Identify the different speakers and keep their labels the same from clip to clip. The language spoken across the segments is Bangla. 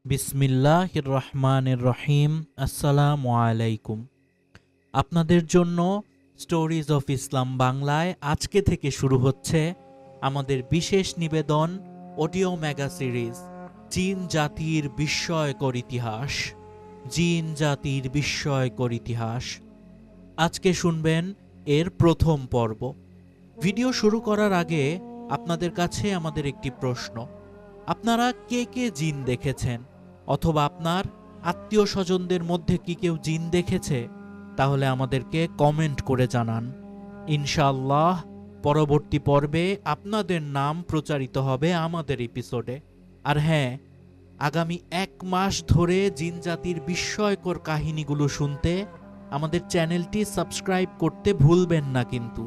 Speaker 1: বিসমিল্লাহির রহমানির রহিম। আসসালামু আলাইকুম। আপনাদের জন্য স্টোরিজ অফ ইসলাম বাংলায় আজকে থেকে শুরু হচ্ছে আমাদের বিশেষ নিবেদন অডিও মেগা সিরিজ জিন জাতির বিস্ময়কর ইতিহাস। জিন জাতির বিস্ময়কর ইতিহাস। আজকে শুনবেন এর প্রথম পর্ব। ভিডিও শুরু করার আগে আপনাদের কাছে আমাদের একটি প্রশ্ন। আপনারা কে কে জিন দেখেছেন, অথবা আপনার আত্মীয় স্বজনদের মধ্যে কি কেউ জিন দেখেছে? তাহলে আমাদেরকে কমেন্ট করে জানান। ইনশাআল্লাহ পরবর্তী পর্বে আপনাদের নাম প্রচারিত হবে আমাদের এপিসোডে। আর হ্যাঁ, আগামী 1 মাস ধরে জিন জাতির বিস্ময়কর কাহিনীগুলো শুনতে আমাদের চ্যানেলটি সাবস্ক্রাইব করতে ভুলবেন না কিন্তু।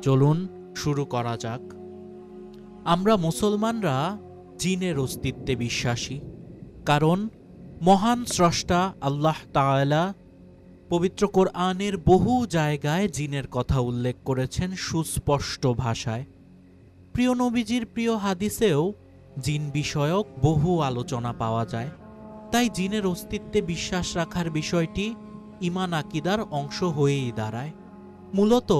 Speaker 1: চলুন শুরু করা যাক। আমরা মুসলমানরা জিনের অস্তিত্বে বিশ্বাসী, কারণ মহান স্রষ্টা আল্লাহ তাআলা পবিত্র কোরআনের বহু জায়গায় জিনের কথা উল্লেখ করেছেন সুস্পষ্ট ভাষায়। প্রিয় নবীজির প্রিয় হাদিসেও জিন বিষয়ক বহু আলোচনা পাওয়া যায়। তাই জিনের অস্তিত্বে বিশ্বাস রাখার বিষয়টি ঈমান আকীদার অংশ হয়েই দাঁড়ায়। মূলত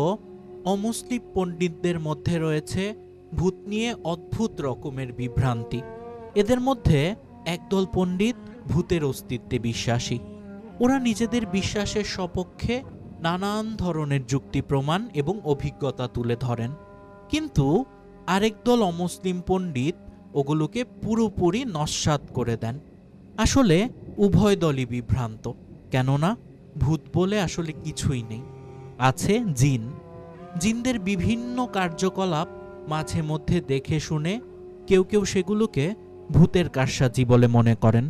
Speaker 1: অমুসলিম পণ্ডিতদের মধ্যে রয়েছে ভূত নিয়ে অদ্ভুত রকমের বিভ্রান্তি। এদের মধ্যে একদল পণ্ডিত ভূতের অস্তিত্বে বিশ্বাসী। ওরা নিজেদের বিশ্বাসের সপক্ষে নানান ধরনের যুক্তি প্রমাণ এবং অভিজ্ঞতা তুলে ধরেন, কিন্তু আরেক দল অমুসলিম পণ্ডিত ওগুলোকে পুরোপুরি নস্যাৎ করে দেন। আসলে উভয় দলই বিভ্রান্ত, কেননা ভূত বলে আসলে কিছুই নেই, আছে জিন। জিনদের বিভিন্ন কার্যকলাপ মাঝে মধ্যে দেখে শুনে কেউ কেউ সেগুলোকে ভূতের কারসাজি বলে মনে করেন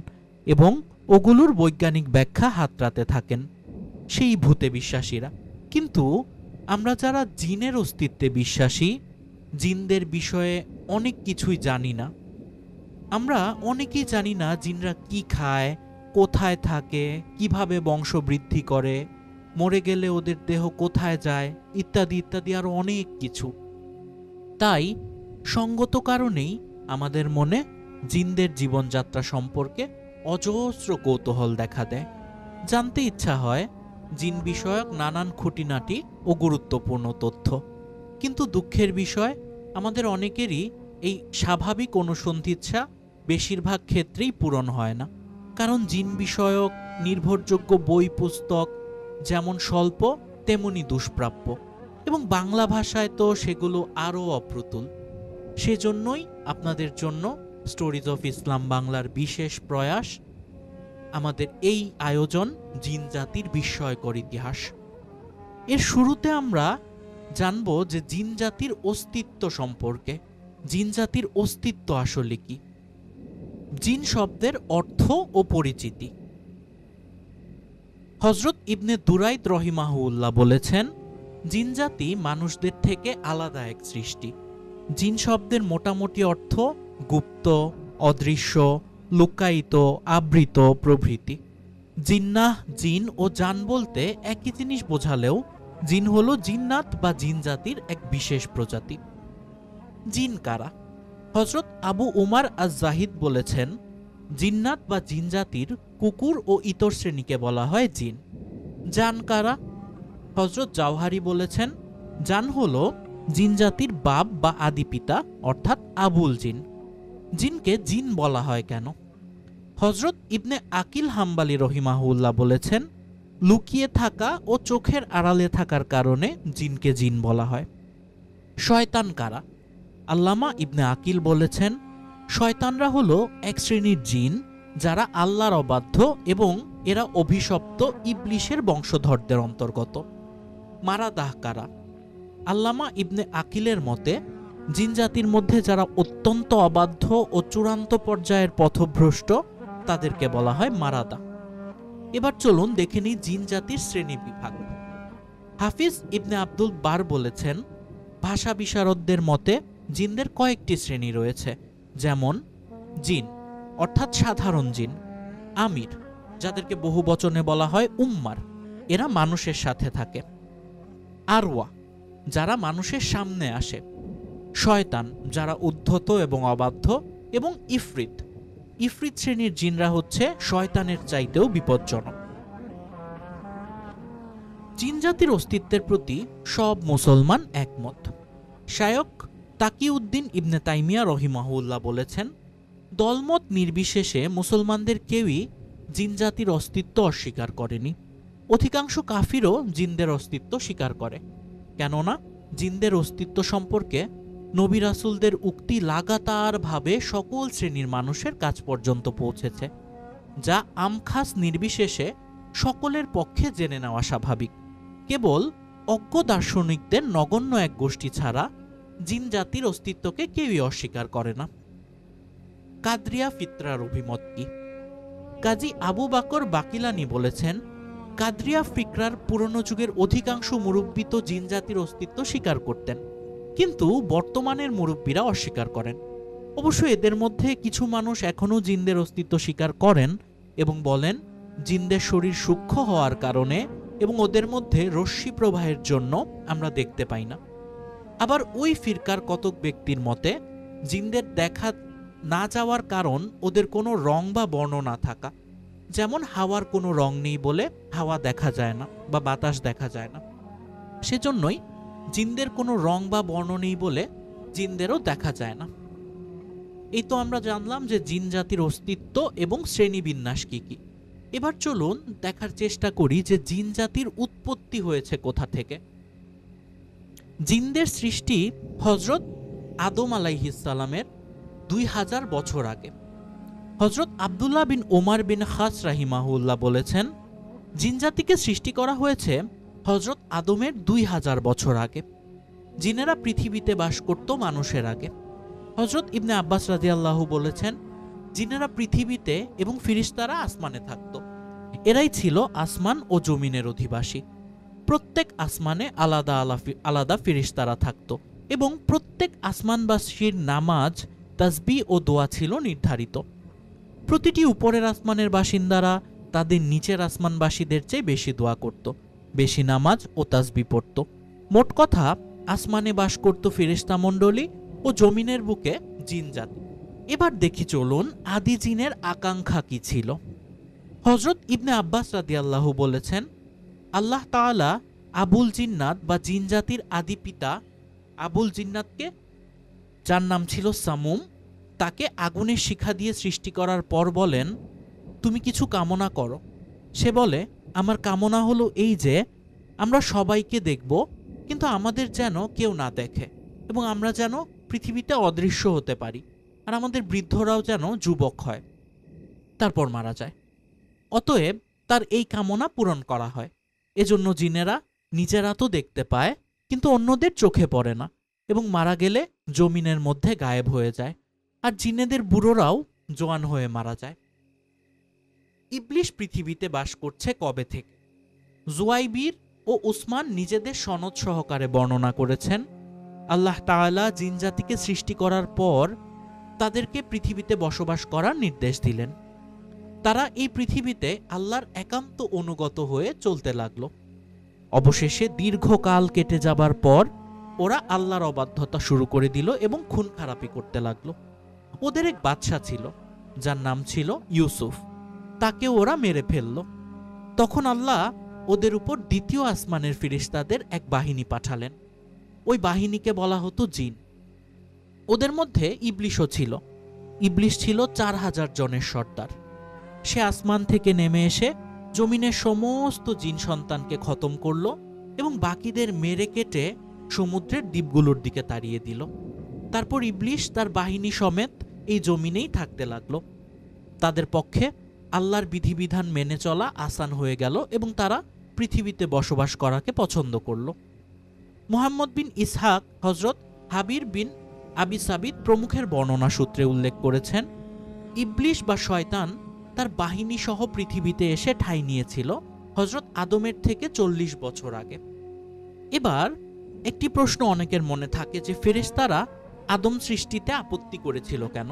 Speaker 1: এবং ওগুলোর বৈজ্ঞানিক ব্যাখ্যা হাতড়াতে থাকেন সেই ভূতে বিশ্বাসীরা। কিন্তু আমরা যারা জিনের অস্তিত্বে বিশ্বাসী, জিনদের বিষয়ে অনেক কিছুই জানি না। আমরা অনেকেই জানি না জিনরা কি খায়, কোথায় থাকে, কিভাবে বংশবৃদ্ধি করে, মরে গেলে ওদের দেহ কোথায় যায়, ইত্যাদি ইত্যাদি আরো অনেক কিছু। তাই সঙ্গত কারণেই আমাদের মনে জিনদের জীবনযাত্রা সম্পর্কে অজস্র কৌতূহল দেখা দেয়। জানতে ইচ্ছা হয় জিন বিষয়ক নানান খুঁটিনাটি ও গুরুত্বপূর্ণ তথ্য। কিন্তু দুঃখের বিষয়, আমাদের অনেকেরই এই স্বাভাবিক অনুসন্ধিৎসা বেশিরভাগ ক্ষেত্রেই পূরণ হয় না। কারণ জিন বিষয়ক নির্ভরযোগ্য বই পুস্তক যেমন স্বল্প তেমনি দুষ্প্রাপ্য, এবং বাংলা ভাষায় তো সেগুলো আরও অপ্রতুল। সেজন্যই আপনাদের জন্য স্টোরিজ অফ ইসলাম বাংলার বিশেষ প্রয়াস, আমাদের এই আয়োজন জিন জাতির বিস্ময়কর ইতিহাস। এর শুরুতে আমরা জানব যে জিন জাতির অস্তিত্ব সম্পর্কে। জিন জাতির অস্তিত্ব আসলে কি? জিন শব্দের অর্থ ও পরিচিতি। হযরত ইবনে দুরাইদ রহিমাহুল্লাহ বলেছেন, জিন জাতি মানুষদের থেকে আলাদা এক সৃষ্টি। জিন শব্দের মোটামুটি অর্থ গুপ্ত, অদৃশ্য, লুকায়িত, আবৃত প্রভৃতি। জিন্নাহ, জিন ও জান বলতে একই জিনিস বোঝালেও জিন হলো জিন্নাত বা জিন জাতির এক বিশেষ প্রজাতি। জিন কারা? হযরত আবু উমার আজ-জাহিদ বলেছেন, জিন্নাত বা জিন জাতির কুকুর ও ইতর শ্রেণীকে বলা হয় জিন। জান কারা? হযরত জাওহারি বলেছেন, জান হলো জিন জাতির বাপ বা আদি পিতা, অর্থাৎ আবুল জিন। জিনকে জিন বলা হয় কেন? হযরত ইবনে আকিল হাম্বালি রহিমাহুল্লাহ বলেছেন, লুকিয়ে থাকা ও চোখের আড়ালে থাকার কারণে জিনকে জিন বলা হয়। শয়তান কারা? আল্লামা ইবনে আকিল বলেছেন, শয়তানরা হলো এক শ্রেণীর জিন যারা আল্লাহর অবাধ্য এবং এরা অভিশপ্ত ইবলিশের বংশধরদের অন্তর্গত। মারাদাহ কারা? আল্লামা ইবনে আকিলের মতে, জিন জাতির মধ্যে যারা অত্যন্ত অবাধ্য ও চূড়ান্ত পর্যায়ের পথভ্রষ্ট তাদেরকে বলা হয় মারাদা। এবার চলুন দেখে নিই জিন জাতির শ্রেণী বিভাগ। হাফিজ ইবনে আব্দুল বার বলেছেন, ভাষা বিশারদদের মতে জিনদের কয়েকটি শ্রেণী রয়েছে, যেমন জিন অর্থাৎ সাধারণ জিন, আমির যাদেরকে বহু বচনে বলা হয় উম্মার, এরা মানুষের সাথে থাকে, আরওয়া যারা মানুষের সামনে আসে, শয়তান যারা উদ্ধত এবং অবাধ্য, এবং ইফরিত ইফরিত শ্রেণীর জিনরা হচ্ছে শয়তানের চাইতেও বিপজ্জনক। জিন জাতির অস্তিত্বের প্রতি সব মুসলমান একমত। শায়খ তাকিউদ্দিন ইবনে তাইমিয়া রহিমাহুল্লাহ বলেছেন, দলমত নির্বিশেষে মুসলমানদের কেউই জিন জাতির অস্তিত্ব অস্বীকার করেনি। অধিকাংশ কাফিরও জিনদের অস্তিত্ব স্বীকার করে, কেননা জিনদের অস্তিত্ব সম্পর্কে নবী রাসূলদের উক্তি লাগাতারভাবে সকল শ্রেণীর মানুষের কাছ পর্যন্ত পৌঁছেছে, যা আমখাস নির্বিশেষে সকলের পক্ষে জেনে নেওয়া স্বাভাবিক। কেবল অজ্ঞ দার্শনিকদের নগণ্য এক গোষ্ঠী ছাড়া জিন জাতির অস্তিত্বকে কেউই অস্বীকার করে না। কাদরিয়া ফিতরার অভিমত কি? কাজী আবু বাকর বাকিলানি বলেছেন, কাদরিয়া ফিকরার পুরনো যুগের অধিকাংশ মুরব্বী তো জিন জাতির অস্তিত্ব স্বীকার করতেন, কিন্তু বর্তমানের মুরব্বীরা অস্বীকার করেন। অবশ্য এদের মধ্যে কিছু মানুষ এখনও জিনদের অস্তিত্ব স্বীকার করেন এবং বলেন জিনদের শরীর সূক্ষ্ম হওয়ার কারণে এবং ওদের মধ্যে রশ্মি প্রবাহের জন্য আমরা দেখতে পাই না। আবার ওই ফিরকার কতক ব্যক্তির মতে জিনদের দেখা না যাওয়ার কারণ ওদের কোনো রং বা বর্ণ না থাকা, যেমন হাওয়ার কোনো রং নেই বলে হাওয়া দেখা যায় না বা বাতাস দেখা যায় না, সেজন্যই জিনদের কোনো রং বা বর্ণ নেই বলে জিনদেরও দেখা যায় না। এই তো আমরা জানলাম যে জিন জাতির অস্তিত্ব এবং শ্রেণীবিন্যাস কি কি। এবার চলুন দেখার চেষ্টা করি যে জিন জাতির উৎপত্তি হয়েছে কোথা থেকে। জিনদের সৃষ্টি হযরত আদম আলাইহিস সালামের 2000 বছর আগে। হযরত আব্দুল্লাহ বিন ওমর বিন খাস রাহিমাহুল্লাহ বলেছেন, জিন জাতিকে সৃষ্টি করা হয়েছে হযরত আদমের 2000 বছর আগে। জিনেরা পৃথিবীতে বাস করত মানুষের আগে। হযরত ইবনে আব্বাস রাদিয়াল্লাহু বলেছেন, জিনেরা পৃথিবীতে এবং ফিরিশতারা আসমানে থাকত। এরাই ছিল আসমান ও জমিনের অধিবাসী। প্রত্যেক আসমানে আলাদা আলাদা ফিরিশতারা থাকত এবং প্রত্যেক আসমানবাসীর নামাজ, তাসবিহ ও দোয়া ছিল নির্ধারিত। প্রতিটি উপরের আসমানের বাসিন্দারা তাদের নিচের আসমানবাসীদের চেয়ে বেশি দোয়া করত, বেশি নামাজ ও তাসবিহ পড়ত। মোট কথা, আসমানে বাস করত ফেরেশতা মণ্ডলী ও জমিনের বুকে জিন জাতি। এবার দেখি চলুন আদি জিনের আকাঙ্ক্ষা কি ছিল। হযরত ইবনে আব্বাস রাদিয়াল্লাহু বলেছেন, আল্লাহ তাআলা আবুল জিন্নাত বা জিন জাতির আদি পিতা আবুল জিন্নাতকে, যার নাম ছিল সামুম, তাকে আগুনের শিখা দিয়ে সৃষ্টি করার পর বলেন, তুমি কিছু কামনা করো। সে বলে, আমার কামনা হলো এই যে আমরা সবাইকে দেখব, কিন্তু আমাদের যেন কেউ না দেখে এবং আমরা যেন পৃথিবীতে অদৃশ্য হতে পারি, আর আমাদের বৃদ্ধরাও যেন যুবক হয়, তারপর মারা যায়। অতএব তার এই কামনা পূরণ করা হয়। এজন্য জিনেরা নিজেরা তো দেখতে পায়, কিন্তু অন্যদের চোখে পড়ে না এবং মারা গেলে জমিনের মধ্যে গায়েব হয়ে যায়, আর জিনেদের বুড়োরাও জোয়ান হয়ে মারা যায়। ইবলিশ পৃথিবীতে বাস করছে কবে থেকে? জুয়াইবির ও উসমান নিজেদের সনদ সহকারে বর্ণনা করেছেন, আল্লাহ তাআলা জিন জাতিকে সৃষ্টি করার পর তাদেরকে পৃথিবীতে বসবাস করার নির্দেশ দিলেন। তারা এই পৃথিবীতে আল্লাহর একান্ত অনুগত হয়ে চলতে লাগলো। অবশেষে দীর্ঘকাল কেটে যাবার পর ওরা আল্লাহর অবাধ্যতা শুরু করে দিল এবং খুন খারাপি করতে লাগলো। ওদের এক বাদশা ছিল, যার নাম ছিল ইউসুফ। তাকে ওরা মেরে ফেলল। তখন আল্লাহ ওদের উপর দ্বিতীয় আসমানের ফিরিশতাদের এক বাহিনী পাঠালেন। ওই বাহিনীকে বলা হতো জিন। ওদের মধ্যে ইবলিশও ছিল। ইবলিশ ছিল 4000 জনের সর্দার। সে আসমান থেকে নেমে এসে জমিনের সমস্ত জিন সন্তানকে খতম করল এবং বাকিদের মেরে কেটে সমুদ্রের দ্বীপগুলোর দিকে তাড়িয়ে দিল। তারপর ইবলিশ তার বাহিনী সমেত এই জমিনেই থাকতে লাগলো। তাদের পক্ষে আল্লাহর বিধিবিধান মেনে চলা আসান হয়ে গেল এবং তারা পৃথিবীতে বসবাস করাকে পছন্দ করল। মুহাম্মদ বিন ইসহাক হযরত হাবির বিন আবি সাবিত প্রমুখের বর্ণনা সূত্রে উল্লেখ করেছেন, ইবলিশ বা শয়তান তার বাহিনী সহ পৃথিবীতে এসে ঠাঁই নিয়েছিল হযরত আদমের থেকে 40 বছর আগে। এবার একটি প্রশ্ন অনেকের মনে থাকে যে ফেরেশতারা আদম সৃষ্টিতে আপত্তি করেছিল কেন?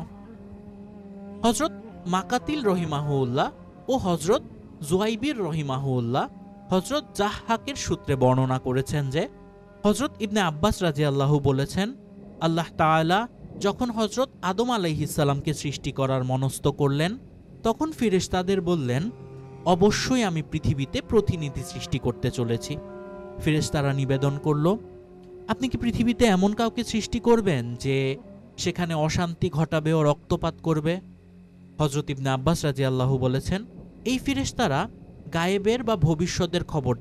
Speaker 1: হযরত মাকাতিল রহিমাহুল্লাহ ও হযরত জুয়াইবির রহিমাহুল্লাহ হযরত জাহহাকের সূত্রে বর্ণনা করেছেন যে হযরত ইবনে আব্বাস রাদিয়াল্লাহু বলেছেন, আল্লাহ তাআলা যখন হযরত আদম আলাইহিসসালামকে সৃষ্টি করার মনস্থ করলেন, তখন ফেরেশতাদের বললেন, অবশ্যই আমি পৃথিবীতে প্রতিনিধি সৃষ্টি করতে চলেছি। ফেরেশতারা নিবেদন করল, আপনি কি পৃথিবীতে এমন কাউকে সৃষ্টি করবেন যে সেখানে অশান্তি ঘটাবে ও রক্তপাত করবে? হযরত ইবনে আব্বাস রাদিয়াল্লাহু বলেছেন, এই ফেরেশতারা গায়েবের বা ভবিষ্যতের খবর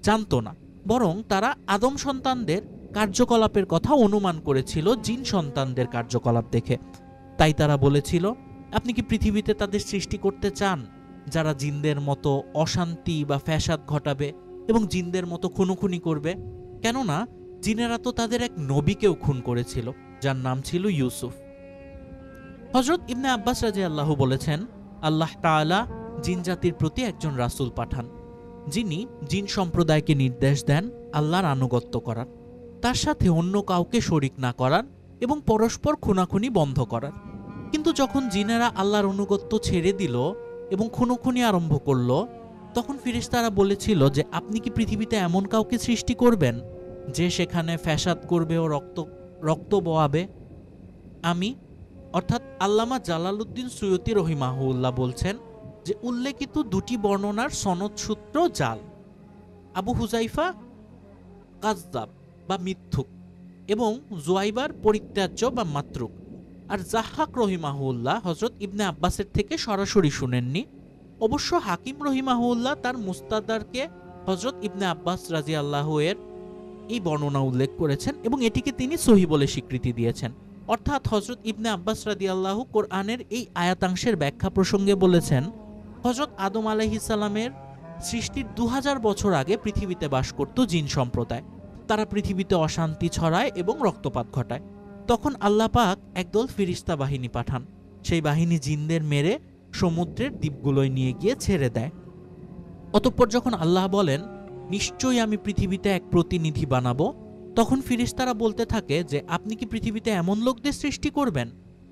Speaker 1: জানতো না, বরং তারা আদম সন্তানদের কার্যকলাপের কথা অনুমান করেছিল জিন সন্তানদের কার্যকলাপ দেখে। তাই তারা বলেছিল, আপনি কি পৃথিবীতে তাদের সৃষ্টি করতে চান যারা জিনদের মতো অশান্তি বা ফ্যাসাদ ঘটাবে এবং জিনদের মতো খুনোখুনি করবে? কেননা জিনেরা তো তাদের এক নবীকেও খুন করেছিল, যার নাম ছিল ইউসুফ। হযরত ইবনে আব্বাস রাদিয়াল্লাহু বলেছেন, আল্লাহ তাআলা জিন জাতির প্রতি একজন রাসূল পাঠান, যিনি জিন সম্প্রদায়কে নির্দেশ দেন আল্লাহর আনুগত্য করার, তার সাথে অন্য কাউকে শরিক না করার এবং পরস্পর খুনাখুনি বন্ধ করার। কিন্তু যখন জিনেরা আল্লাহর অনুগত্য ছেড়ে দিল এবং খুনোখুনি আরম্ভ করল, তখন ফেরেশতারা বলেছিল যে আপনি কি পৃথিবীতে এমন কাউকে সৃষ্টি করবেন যে সেখানে ফ্যাসাদ করবে ও রক্ত বওয়াবে? আমি অর্থাৎ আল্লামা জালালউদ্দিন সুয়ুতী রহিমাহুল্লাহ বলছেন যে উল্লেখিত দুটি বর্ণনার সনদ সূত্র জাল। আবু হুজাইফা কাযযাব বা মিথ্যুক এবং জুয়াইবার পরিত্যাজ্য বা মাতরুক। আর জাহাক রহিমাহুল্লাহ হযরত ইবনে আব্বাসের থেকে সরাসরি শুনেননি। অবশ্য হাকিম রহিমাহুল্লাহ তার মুস্তাদরাকে হযরত ইবনে আব্বাস রাদিয়াল্লাহু এর এই বর্ণনা উল্লেখ করেছেন এবং এটিকে তিনি সহিহ বলে স্বীকৃতি দিয়েছেন। অর্থাৎ হযরত ইবনে আব্বাস রাদিয়াল্লাহু কোরআনের এই আয়াতাংশের ব্যাখ্যা প্রসঙ্গে বলেছেন, হযরত আদম আলাইহিস সালামের সৃষ্টির 2000 বছর আগে পৃথিবীতে বাস করত জিন সম্প্রদায়। তারা পৃথিবীতে অশান্তি ছড়ায় এবং রক্তপাত ঘটায়। তখন আল্লাহ পাক একদল ফেরেশতা বাহিনী পাঠান। সেই বাহিনী জিনদের মেরে সমুদ্রের দ্বীপগুলোয় নিয়ে গিয়ে ছেড়ে দেয়। অতঃপর যখন আল্লাহ বলেন, নিশ্চয়ই আমি পৃথিবীতে এক প্রতিনিধি বানাবো, তখন ফেরেশতারা বলতে থাকে যে আপনি কি পৃথিবীতে এমন লোকদের সৃষ্টি করবেন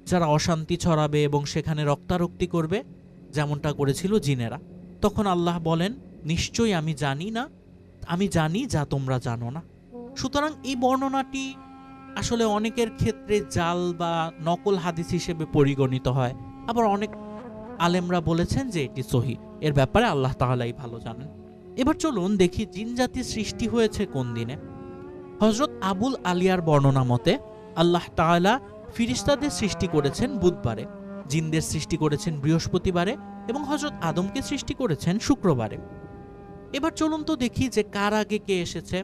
Speaker 1: যারা অশান্তি ছড়াবে এবং সেখানে রক্তারক্তি করবে, যেমনটা করেছিল জিনেরা? তখন আল্লাহ বলেন, নিশ্চয়ই আমি জানি যা তোমরা জানো না। সুতরাং এই বর্ণনাটি আসলে অনেকের ক্ষেত্রে জাল বা নকল হাদিস হিসেবে পরিগণিত হয়, আবার অনেক আলেমরা বলেছেন যে এটি সহিহ। এর ব্যাপারে আল্লাহ তাআলাই ভালো জানেন। এবার চলুন দেখি জিন জাতির সৃষ্টি হয়েছে কোন দিনে। হযরত আবুল আলিয়ার বর্ণনা মতে আল্লাহ তাআলা ফেরেশতাদের সৃষ্টি করেছেন বুধবারে, জিনদের সৃষ্টি করেছেন বৃহস্পতিবারে এবং হযরত আদমকে সৃষ্টি করেছেন শুক্রবারে। এবার চলুন তো দেখি যে কার আগে কে এসেছে।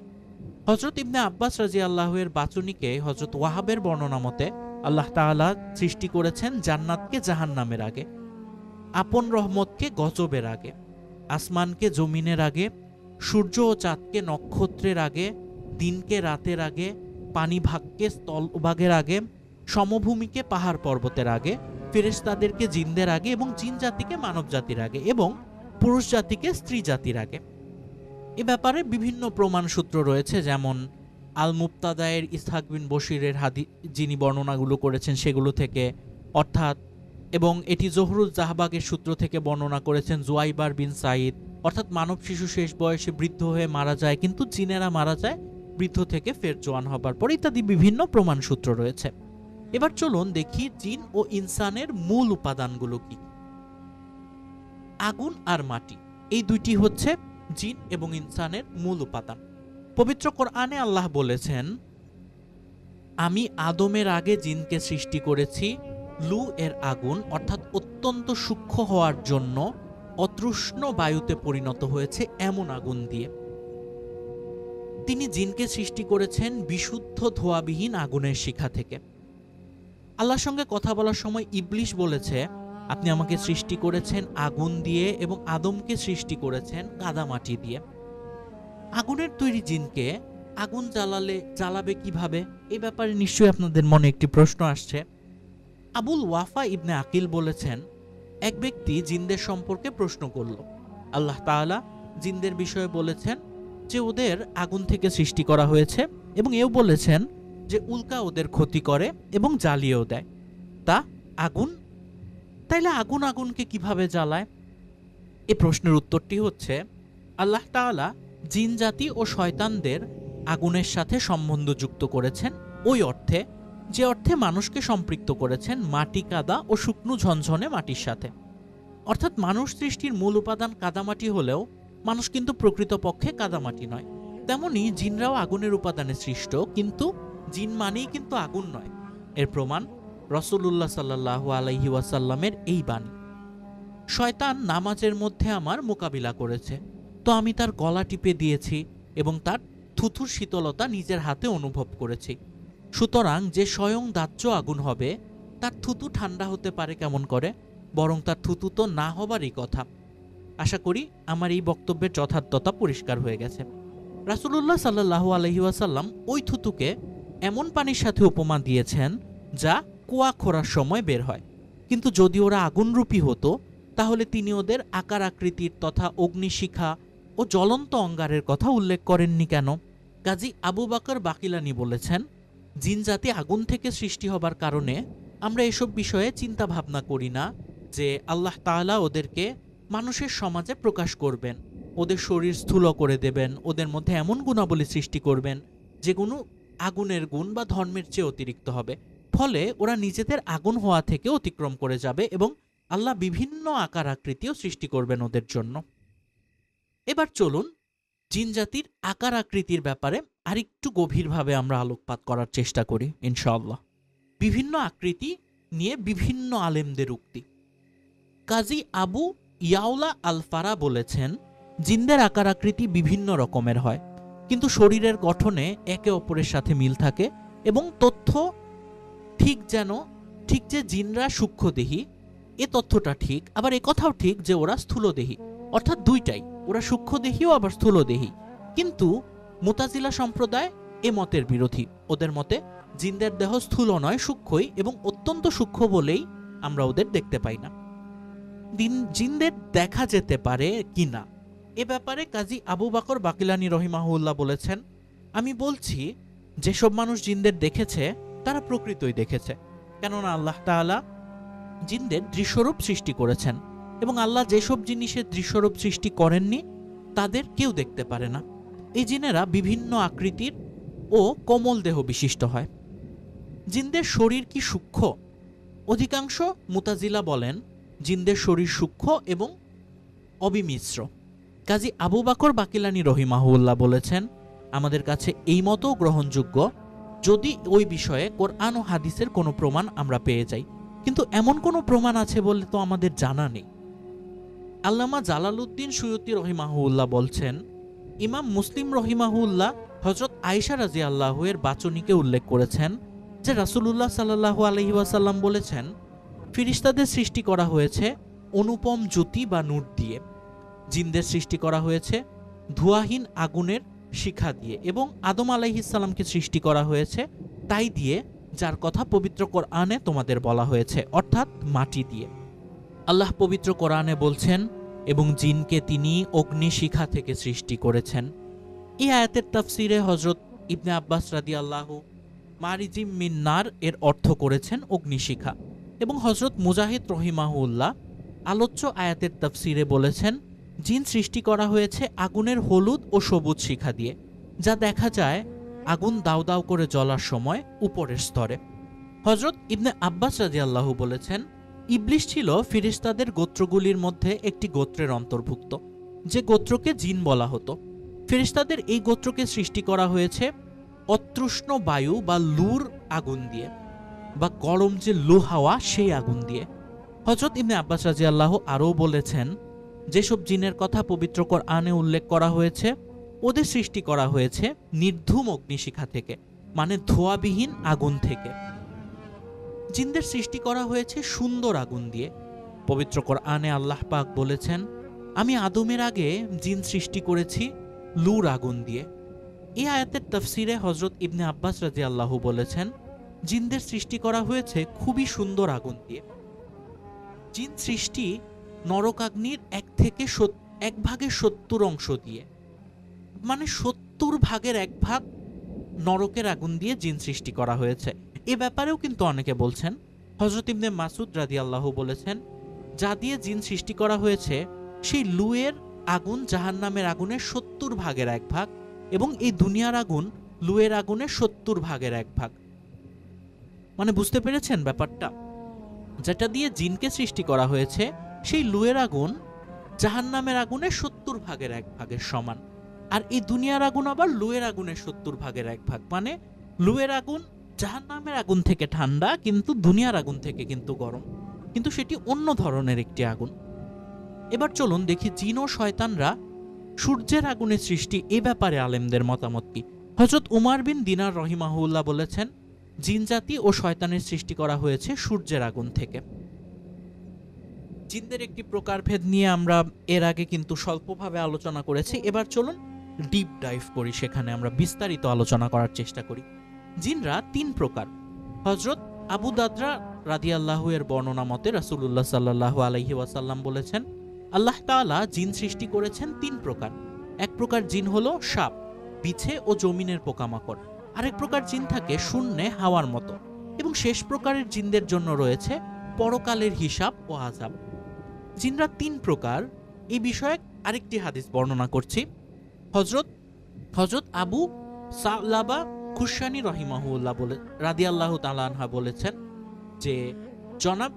Speaker 1: হযরত ইবনে আব্বাস রাদিয়াল্লাহু এর বাচনিকে হযরত ওয়াহাবের বর্ণনা মতে আল্লাহ তাআলা সৃষ্টি করেছেন জান্নাতকে জাহান্নামের আগে, আপন রহমতকে গজবের আগে, আসমানকে জমিনের আগে, সূর্য ও চাঁদকে নক্ষত্রের আগে, দিনকে রাতের আগে, পানি ভাগকে স্থলভাগের আগে, সমভূমিকে পাহাড় পর্বতের আগে, ফেরেশতাদেরকে জিনদের আগে এবং জিন জাতিকে মানব জাতির আগে এবং পুরুষ জাতিকে স্ত্রী জাতির আগে। এ ব্যাপারে বিভিন্ন প্রমাণ সূত্র রয়েছে, যেমন আল মুবতাদায়ের ইসহাক বিন বশিরের যিনি বর্ণনাগুলো করেছেন সেগুলো থেকে, অর্থাৎ এবং এটি জোহরুল জাহবাগের সূত্র থেকে বর্ণনা করেছেন জুয়াইবার বিন সাইদ, অর্থাৎ মানব শিশু শেষ বয়সে বৃদ্ধ হয়ে মারা যায় কিন্তু জিনেরা মারা যায় বৃদ্ধ থেকে ফের জোয়ান হবার পর, ইত্যাদি বিভিন্ন প্রমাণ সূত্র রয়েছে। এবার চলুন দেখি জিন ও ইনসানের মূল উপাদানগুলো কি। আগুন আর মাটি, এই দুইটি হচ্ছে জিন এবং ইনসানের মূল উপাদান। পবিত্র কোরআনে আল্লাহ বলেছেন, আমি আদমের আগে জিনকে সৃষ্টি করেছি লু এর আগুন, অর্থাৎ অত্যন্ত সূক্ষ্ম হওয়ার জন্য অতৃষ্ণ বায়ুতে পরিণত হয়েছে এমন আগুন দিয়ে। তিনি জিনকে সৃষ্টি করেছেন বিশুদ্ধ ধোঁয়াবিহীন আগুনের শিখা থেকে। আল্লাহর সঙ্গে কথা বলার সময় ইবলিশ বলেছে, আপনি আমাকে সৃষ্টি করেছেন আগুন দিয়ে এবং আদমকে সৃষ্টি করেছেন কাদামাটি দিয়ে। আগুনের তৈরি জিনকে আগুন জ্বালাবে কিভাবে? এই ব্যাপারে নিশ্চয়ই আপনাদের মনে একটি প্রশ্ন আসছে। আবুল ওয়াফা ইবনে আকিল বলেছেন, এক ব্যক্তি জিনদের সম্পর্কে প্রশ্ন করল। আল্লাহ তাআলা জিনদের বিষয়ে বলেছেন যে ওদের আগুন থেকে সৃষ্টি করা হয়েছে এবং এও বলেছেন যে উল্কা ওদের ক্ষতি করে এবং জ্বালিয়েও দেয়। তা আগুন, তাইলে আগুনকে কিভাবে জ্বালায়? এই প্রশ্নের উত্তরটি হচ্ছে, আল্লাহ তাআলা জিন জাতি ও শয়তানদের আগুনের সাথে সম্বন্ধ যুক্ত করেছেন ওই অর্থে যে অর্থে মানুষকে সম্পৃক্ত করেছেন মাটি, কাদা ও শুকনো ঝনঝনে মাটির সাথে। অর্থাৎ মানুষ সৃষ্টির মূল উপাদান কাদামাটি হলেও মানুষ কিন্তু প্রকৃতপক্ষে কাদামাটি নয়। তেমনি জিনরাও আগুনের উপাদানে সৃষ্ট, কিন্তু জিন মানেই কিন্তু আগুন নয়। এর প্রমাণ রাসূলুল্লাহ সাল্লাল্লাহু আলাইহি ওয়াসাল্লামের এই বাণী, শয়তান নামাজের মধ্যে আমার মোকাবিলা করেছে, তো আমি তার গলা টিপে দিয়েছি এবং তার থুথুর শীতলতা নিজের হাতে অনুভব করেছি। সুতরাং যে স্বয়ং দাহ্য আগুন হবে তার থুতু ঠান্ডা হতে পারে কেমন করে? বরং তার থুতু তো না হবারই কথা। আশা করি আমার এই বক্তব্যের যথার্থতা পরিষ্কার হয়ে গেছে। রাসূলুল্লাহ সাল্লাল্লাহু আলাইহি ওয়াসাল্লাম ওই থুতুকে এমন পানির সাথে উপমা দিয়েছেন যা কুয়া খোঁড়ার সময় বের হয়। কিন্তু যদি ওরা আগুনরূপী হতো তাহলে তিনি ওদের আকার আকৃতির তথা অগ্নিশিখা ও জ্বলন্ত অঙ্গারের কথা উল্লেখ করেননি কেন? কাজী আবু বকর বাকিলানি বলেছেন, জিন জাতি আগুন থেকে সৃষ্টি হবার কারণে আমরা এসব বিষয়ে চিন্তা ভাবনা করি না যে আল্লাহ তাআলা ওদেরকে মানুষের সমাজে প্রকাশ করবেন, ওদের শরীর স্থূল করে দেবেন, ওদের মধ্যে এমন গুণাবলী সৃষ্টি করবেন যেগুলো আগুনের গুণ বা ধর্মের চেয়ে অতিরিক্ত হবে। ফলে ওরা নিজেদের আগুন হওয়া থেকে অতিক্রম করে যাবে এবং আল্লাহ বিভিন্ন আকার আকৃতিও সৃষ্টি করবেন ওদের জন্য। এবার চলুন জিন জাতির আকার আকৃতির ব্যাপারে আরেকটু গভীরভাবে আমরা আলোকপাত করার চেষ্টা করি ইনশাআল্লাহ। বিভিন্ন আকৃতি নিয়ে বিভিন্ন আলেমদের উক্তি। কাজী আবু ইয়াউলা আল ফারা বলেছেন, জিনদের আকার আকৃতি বিভিন্ন রকমের হয়, কিন্তু শরীরের গঠনে একে অপরের সাথে মিল থাকে এবং তথ্য ঠিক যে জিনরা সূক্ষ্মদেহী, এ তথ্যটা ঠিক। আবার একথাও ঠিক যে ওরা স্থূলদেহী, অর্থাৎ দুইটাই, ওরা সূক্ষ্মদেহীও আবার স্থূলদেহী। কিন্তু মুতাজিলা সম্প্রদায় এ মতের বিরোধী। ওদের মতে জিনদের দেহ স্থূল নয়, সূক্ষ্মই, এবং অত্যন্ত সূক্ষ্ম বলেই আমরা ওদের দেখতে পাই না। জিনদের দেখা যেতে পারে কি না এ ব্যাপারে কাজী আবু বকর বাকিলানি রহিমাহুল্লাহ বলেছেন, আমি বলছি যেসব মানুষ জিনদের দেখেছে তারা প্রকৃতই দেখেছে, কেননা আল্লাহ তাআলা জিনদের দৃশ্যরূপ সৃষ্টি করেছেন এবং আল্লাহ যেসব জিনিসের দৃশ্যরূপ সৃষ্টি করেননি তাদের কেউ দেখতে পারে না। এই জিনেরা বিভিন্ন আকৃতির ও কোমল দেহ বিশিষ্ট হয়। জিনদের শরীর কি সূক্ষ্ম? অধিকাংশ মুতাজিলা বলেন জিনদের শরীর সূক্ষ্ম এবং অবিমিশ্র। কাজী আবু বকর বাকিলানি রহিমাহুল্লাহ বলেছেন, আমাদের কাছে এই মতো গ্রহণযোগ্য যদি ওই বিষয়ে কোরআন ও হাদিসের কোনো প্রমাণ আমরা পেয়ে যাই, কিন্তু এমন কোনো প্রমাণ আছে বলে তো আমাদের জানা নেই। আল্লামা জালালউদ্দিন সুয়ুতী রহিমাহুল্লাহ বলছেন, ইমাম মুসলিম রহিমাহুল্লাহ হযরত আয়েশা রাদিয়াল্লাহু এর বাচনিকে উল্লেখ করেছেন যে রাসূলুল্লাহ সাল্লাল্লাহু আলাইহি ওয়াসাল্লাম বলেছেন, ফিরিস্তাদের সৃষ্টি করা হয়েছে অনুপম জ্যোতি বা নূর দিয়ে, জিনদের সৃষ্টি করা হয়েছে ধোঁয়াহীন আগুনের শিখা দিয়ে, এবং আদম আলাইহিস সালামকে সৃষ্টি করা হয়েছে তাই দিয়ে যার কথা পবিত্র কোরআনে তোমাদের বলা হয়েছে, অর্থাৎ মাটি দিয়ে। আল্লাহ পবিত্র কোরআনে বলছেন, এবং জিনকে তিনি অগ্নিশিখা থেকে সৃষ্টি করেছেন। এই আয়াতের তাফসিরে হযরত ইবনে আব্বাস রাদিয়াল্লাহু মারিজিম মিন নার এর অর্থ করেছেন অগ্নিশিখা, এবং হযরত মুজাহিদ রহিমাহুল্লাহ আলোচ্য আয়াতের তাফসিরে বলেছেন, জিন সৃষ্টি করা হয়েছে আগুনের হলুদ ও সবুজ শিখা দিয়ে, যা দেখা যায় আগুন দাউ দাউ করে জ্বলার সময় উপরের স্তরে। হযরত ইবনে আব্বাস রাদিয়াল্লাহু বলেছেন, ইবলিস ছিল ফিরিস্তাদের গোত্রগুলির মধ্যে একটি গোত্রের অন্তর্ভুক্ত, যে গোত্রকে জিন বলা হতো। ফিরিস্তাদের এই গোত্রকে সৃষ্টি করা হয়েছে অতৃষ্ণ বায়ু বা লুর আগুন দিয়ে, বা গরম যে লু হাওয়া সেই আগুন দিয়ে। হযরত ইবনে আব্বাস রাদিয়াল্লাহু আরও বলেছেন, যেসব জিনের কথা পবিত্র কোরআনে উল্লেখ করা হয়েছে ওদের সৃষ্টি করা হয়েছে নির্ধূম অগ্নিশিখা থেকে, মানে ধোঁয়াবিহীন আগুন থেকে। জিনদের সৃষ্টি করা হয়েছে সুন্দর আগুন দিয়ে। পবিত্র কোরআনে আল্লাহ পাক বলেছেন, আমি আদমের আগে জিন সৃষ্টি করেছি লুর আগুন দিয়ে। এই আয়াতের তাফসিরে হযরত ইবনে আব্বাস রাদিয়াল্লাহু বলেছেন, জিনদের সৃষ্টি করা হয়েছে খুবই সুন্দর আগুন দিয়ে। জিন সৃষ্টি নরকাগ্নির 1/70 অংশ দিয়ে, মানে 1/70 নরকের আগুন দিয়ে জিন সৃষ্টি করা হয়েছে। এ ব্যাপারেও কিন্তু অনেকে বলছেন, হযরত ইবনে মাসউদ রাদিয়াল্লাহু বলেছেন, যা দিয়ে জিন সৃষ্টি করা হয়েছে সেই লুয়ের আগুন জাহান্নামের আগুনের 70/1 এবং এই দুনিয়ার আগুন লুয়ের আগুনের 70/1। মানে বুঝতে পেরেছেন ব্যাপারটা? যেটা দিয়ে জিনকে সৃষ্টি করা হয়েছে সেই লুয়ের আগুন জাহান্নামের আগুনের 70 ভাগের 1 ভাগের সমান। আর এই দুনিয়ার আগুন আবার লুয়ের আগুনের 70 ভাগের 1 ভাগ। মানে লুয়ের আগুন জাহান্নামের আগুন থেকে ঠান্ডা, কিন্তু দুনিয়ার আগুন থেকে কিন্তু গরম, কিন্তু সেটি অন্য ধরনের একটি আগুন। এবার চলুন দেখি জিন ও শয়তানরা সূর্যের আগুনের সৃষ্টি এ ব্যাপারে আলেমদের মতামত কি। হযরত উমার বিন দিনার রহিমাহুল্লাহ বলেছেন, জিন জাতি ও শয়তানের সৃষ্টি করা হয়েছে সূর্যের আগুন থেকে। জিনদের একটি প্রকারভেদ নিয়ে আমরা এর আগে কিন্তু স্বল্পভাবে আলোচনা করেছি। এবার চলুন ডিপ ডাইভ করি, সেখানে আমরা বিস্তারিত আলোচনা করার চেষ্টা করি। জিনরা 3 প্রকার। হযরত আবু দাদরা রাদিয়াল্লাহু এর বর্ণনা মতে রাসূলুল্লাহ সাল্লাল্লাহু আলাইহি ওয়াসাল্লাম বলেছেন, আল্লাহ তাআলা জিন সৃষ্টি করেছেন 3 প্রকার। এক প্রকার জিন হলো সাপ, বিছে ও জমিনের পোকামাকড়। আরেক প্রকার জিন থাকে শূন্যে হাওয়ার মতো, এবং শেষ প্রকারের জিনদের জন্য রয়েছে পরকালের হিসাব ও আযাব। জিনরা 3 প্রকার এই বিষয়ে আরেকটি হাদিস বর্ণনা করছি। হযরত আবু সালাবা খুশানী রহিমাহুল্লাহ রাদিয়াল্লাহু তাআলা আনহা বলেছেন যে জনাব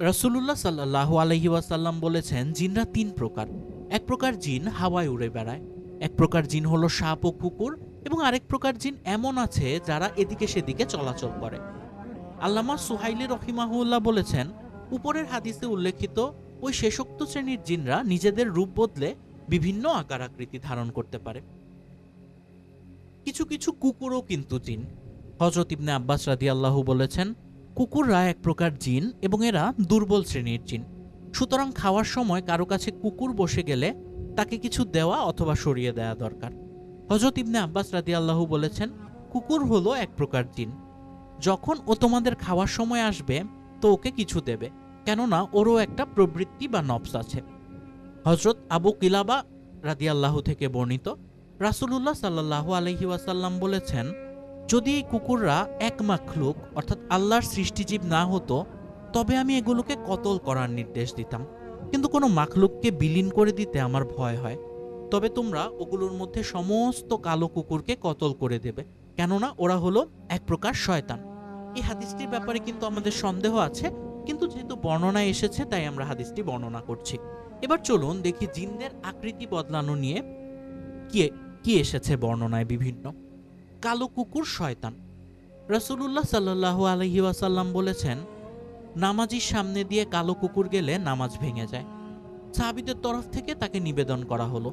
Speaker 1: রাসূলুল্লাহ সাল্লাল্লাহু আলাইহি ওয়াসাল্লাম বলেছেন, জিনরা 3 প্রকার। এক প্রকার জিন হাওয়ায় উড়ে বেড়ায়, এক প্রকার জিন হলো সাপ ও কুকুর, এবং আরেক প্রকার জিন এমন আছে যারা এদিকে সেদিকে চলাচল করে। আল্লামা সুহাইলি রহিমাহুল্লাহ বলেছেন, উপরের হাদিসে উল্লেখিত ওই শেষোক্ত শ্রেণীর জিনরা নিজেদের রূপ বদলে বিভিন্ন আকার আকৃতি ধারণ করতে পারে। কিছু কিছু কুকুরও কিন্তু জিন। হযরত ইবনে আব্বাস রাদিয়াল্লাহু বলেছেন, কুকুররা এক প্রকার জিন এবং এরা দুর্বল শ্রেণীর জিন। সুতরাং খাওয়ার সময় কারো কাছে কুকুর বসে গেলে তাকে কিছু দেওয়া অথবা সরিয়ে দেওয়া দরকার। হযরত ইবনে আব্বাস রাদিয়াল্লাহু বলেছেন, কুকুর হলো এক প্রকার জিন। যখন ও তোমাদের খাওয়ার সময় আসবে তো ওকে কিছু দেবে, কেননা ওরও একটা প্রবৃত্তি বা নফস আছে। হযরত আবু কিলাবা রাদিয়াল্লাহু থেকে বর্ণিত, রাসূলুল্লাহ সাল্লাল্লাহু আলাইহি ওয়াসাল্লাম বলেছেন, যদি এই কুকুররা এক মাখলুক অর্থাৎ আল্লাহর সৃষ্টিজীব না হতো তবে আমি এগুলোকে কতল করার নির্দেশ দিতাম, কিন্তু কোনো মাখলুককে বিলীন করে দিতে আমার ভয় হয়। তবে তোমরা ওগুলোর মধ্যে সমস্ত কালো কুকুরকে কতল করে দেবে, কেননা ওরা হলো এক প্রকার শয়তান। এই হাদিসটির ব্যাপারে কিন্তু আমাদের সন্দেহ আছে, কিন্তু যেহেতু বর্ণনায় এসেছে তাই আমরা হাদিসটি বর্ণনা করছি। এবার চলুন দেখি জিনদের আকৃতি বদলানো নিয়ে কি এসেছে বর্ণনায় বিভিন্ন। কালো কুকুর শয়তান। রাসূলুল্লাহ সাল্লাল্লাহু আলাইহি ওয়াসাল্লাম বলেছেন, নামাজির সামনে দিয়ে কালো কুকুর গেলে নামাজ ভেঙে যায়। সাহাবীদের তরফ থেকে তাকে নিবেদন করা হলো,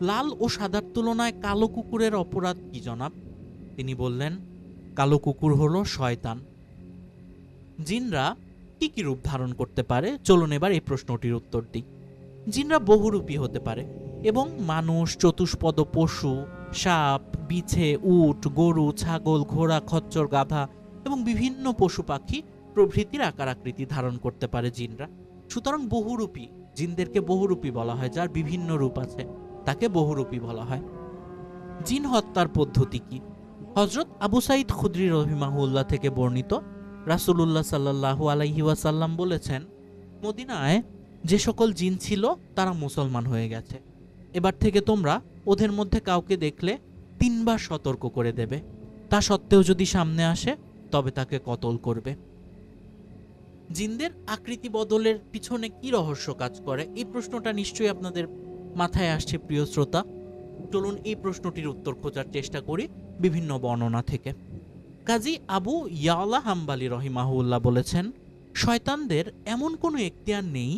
Speaker 1: লাল ও সাদার তুলনায় কালো কুকুরের অপরাধ কি জনাব? তিনি বললেন, কালো কুকুর হলো শয়তান। জিনরা কি কি রূপ ধারণ করতে পারে? চলুন এবার এই প্রশ্নটির উত্তর দিই। জিনরা বহুরূপী হতে পারে এবং মানুষ, চতুষ্পদ পশু, সাপ, বিছে, উট, গরু, ছাগল, ঘোড়া, খচ্চর, গাধা এবং বিভিন্ন পশু পাখি প্রভৃতির আকার আকৃতি ধারণ করতে পারে জিনরা। সুতরাং বহুরূপী জিনদেরকে বহুরূপী বলা হয়, যার বিভিন্ন রূপ আছে তাকে বহুরূপী বলা হয়। জিন হত্যার পদ্ধতি কি? হযরত আবু সাঈদ খুদরি রাহিমাহুল্লাহ থেকে বর্ণিত, রাসূলুল্লাহ সাল্লাল্লাহু আলাইহি ওয়াসাল্লাম বলেছেন, মদিনায় যে সকল জিন ছিল তারা মুসলমান হয়ে গেছে। এবার থেকে তোমরা ওদের মধ্যে কাউকে দেখলে 3 বার সতর্ক করে দেবে, তা সত্ত্বেও যদি সামনে আসে তবে তাকে কতল করবে। জিনদের আকৃতি বদলের পিছনে কি রহস্য কাজ করে? এই প্রশ্নটা নিশ্চয়ই আপনাদের মাথায় আসছে প্রিয় শ্রোতা। চলুন এই প্রশ্নটির উত্তর খোঁজার চেষ্টা করি বিভিন্ন বর্ণনা থেকে। কাজী আবু ইয়ালা হাম্বালি রহিমাহুল্লাহ বলেছেন, শয়তানদের এমন কোনো এখতিয়ার নেই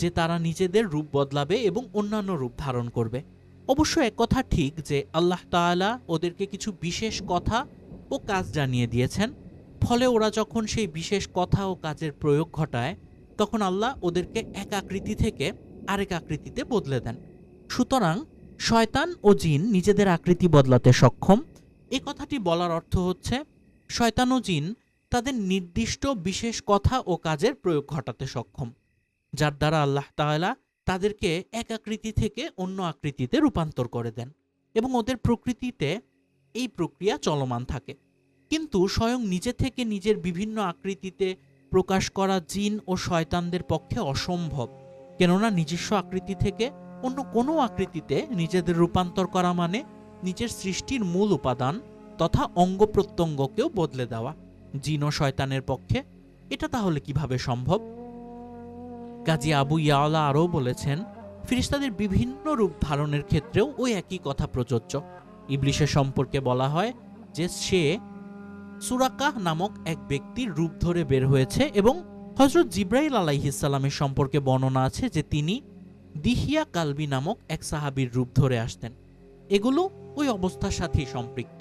Speaker 1: যে তারা নিজেদের রূপ বদলাবে এবং অন্যান্য রূপ ধারণ করবে। অবশ্য এক কথা ঠিক যে আল্লাহ তাআলা ওদেরকে কিছু বিশেষ কথা ও কাজ জানিয়ে দিয়েছেন, ফলে ওরা যখন সেই বিশেষ কথা ও কাজের প্রয়োগ ঘটায় তখন আল্লাহ ওদেরকে এক আকৃতি থেকে আরেক আকৃতিতে বদলে দেন। সুতরাং শয়তান ও জিন নিজেদের আকৃতি বদলাতে সক্ষম। এ কথাটি বলার অর্থ হচ্ছে শয়তান ও জিন তাদের নির্দিষ্ট বিশেষ কথা ও কাজের প্রয়োগ ঘটাতে সক্ষম, যার দ্বারা আল্লাহ তাআলা তাদেরকে এক আকৃতি থেকে অন্য আকৃতিতে রূপান্তর করে দেন এবং ওদের প্রকৃতিতে এই প্রক্রিয়া চলমান থাকে। কিন্তু স্বয়ং নিজে থেকে নিজের বিভিন্ন আকৃতিতে প্রকাশ করা জিন ও শয়তানদের পক্ষে অসম্ভব, কেননা নিজস্ব আকৃতি থেকে অন্য কোনো আকৃতিতে নিজেদের রূপান্তর করা মানে নিজের সৃষ্টির মূল উপাদান তথা অঙ্গ প্রত্যঙ্গকেও বদলে দেওয়া। জিন ও শয়তানের পক্ষে, এটা তাহলে কিভাবে সম্ভব? কাজী আবু ইয়ালা আরও বলেছেন, ফেরেশতাদের বিভিন্ন রূপ ধারণের ক্ষেত্রেও ওই একই কথা প্রযোজ্য। ইবলিসের সম্পর্কে বলা হয় যে সে সুরাকাহ নামক এক ব্যক্তির রূপ ধরে বের হয়েছে, এবং হযরত জিব্রাইল আলাইহিস সালামের সম্পর্কে বর্ণনা আছে যে তিনি দিহিয়া কালবি নামক এক সাহাবীর রূপ ধরে আসতেন। এগুলো ওই অবস্থার সাথেই সম্পৃক্ত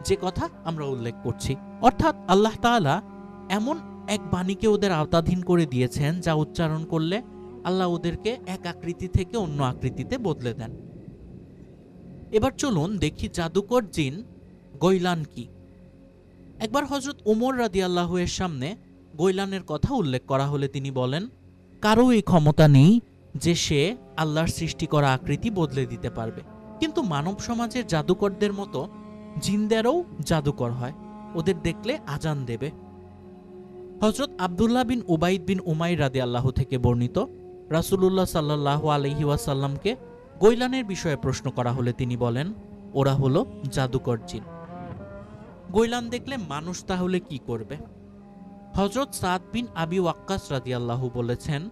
Speaker 1: যে কথা আমরা উল্লেখ করছি। অর্থাৎ আল্লাহ তাআলা এমন এক বাণীকে ওদের আওতাধীন করে দিয়েছেন যা উচ্চারণ করলে আল্লাহ ওদেরকে এক আকৃতি থেকে অন্য আকৃতিতে বদলে দেন। এবার চলুন দেখি জাদুকর জিন গৈলান কি। একবার হযরত ওমর রাদিয়াল্লাহু এর সামনে গৈলানের কথা উল্লেখ করা হলে তিনি বলেন, কারো এই ক্ষমতা নেই যে সে আল্লাহর সৃষ্টি করা আকৃতি বদলে দিতে পারবে, কিন্তু মানব সমাজের জাদুকরদের মতো জিনদেরও জাদুকর হয়, ওদের দেখলে আজান দেবে। হযরত আব্দুল্লাহ বিন উবাইদ বিন উমাইর রাদিয়াল্লাহু থেকে বর্ণিত, রাসূলুল্লাহ সাল্লাল্লাহু আলাইহি ওয়াসাল্লামকে গৈলানের বিষয়ে প্রশ্ন করা হলে তিনি বলেন, ওরা হলো জাদুকর জিন। গৈলান দেখলে মানুষ তাহলে কি করবে? হযরত সাদ বিন আবি ওয়াক্কাস রাদিয়াল্লাহু বলেছেন,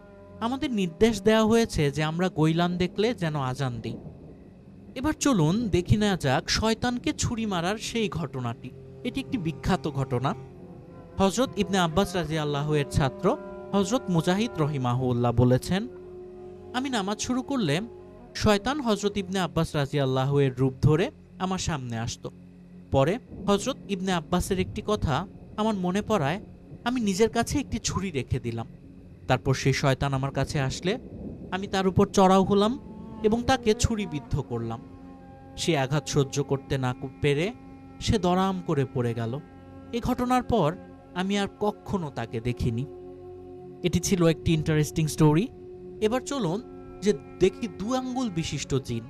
Speaker 1: আমাদের নির্দেশ দেওয়া হয়েছে যে আমরা গৈলান দেখলে যেন আজান দিই। এবার চলুন দেখি নেওয়া যাক শয়তানকে ছুরি মারার সেই ঘটনাটি। এটি একটি বিখ্যাত ঘটনা। হযরত ইবনে আব্বাস রাদিয়াল্লাহু এর ছাত্র হযরত মুজাহিদ রহিমাহুল্লাহ বলেছেন, আমি নামাজ শুরু করলে শয়তান হযরত ইবনে আব্বাস রাদিয়াল্লাহু এর রূপ ধরে আমার সামনে আসতো। পরে হযরত ইবনে আব্বাসের একটি কথা আমার মনে পড়ায় আমি নিজের কাছে একটি ছুরি রেখে দিলাম। তারপর সেই শয়তান আমার কাছে আসলে আমি তার উপর চড়াও হলাম এবং তাকে ছুরিবিদ্ধ করলাম। সে আঘাত সহ্য করতে না পেরে সে দরাম করে পড়ে গেল। এই ঘটনার পর আমি আর কখনো তাকে দেখিনি। এটি ছিল একটি ইন্টারেস্টিং স্টোরি। এবার চলুন যে দেখি 2 আঙ্গুল বিশিষ্ট জিন।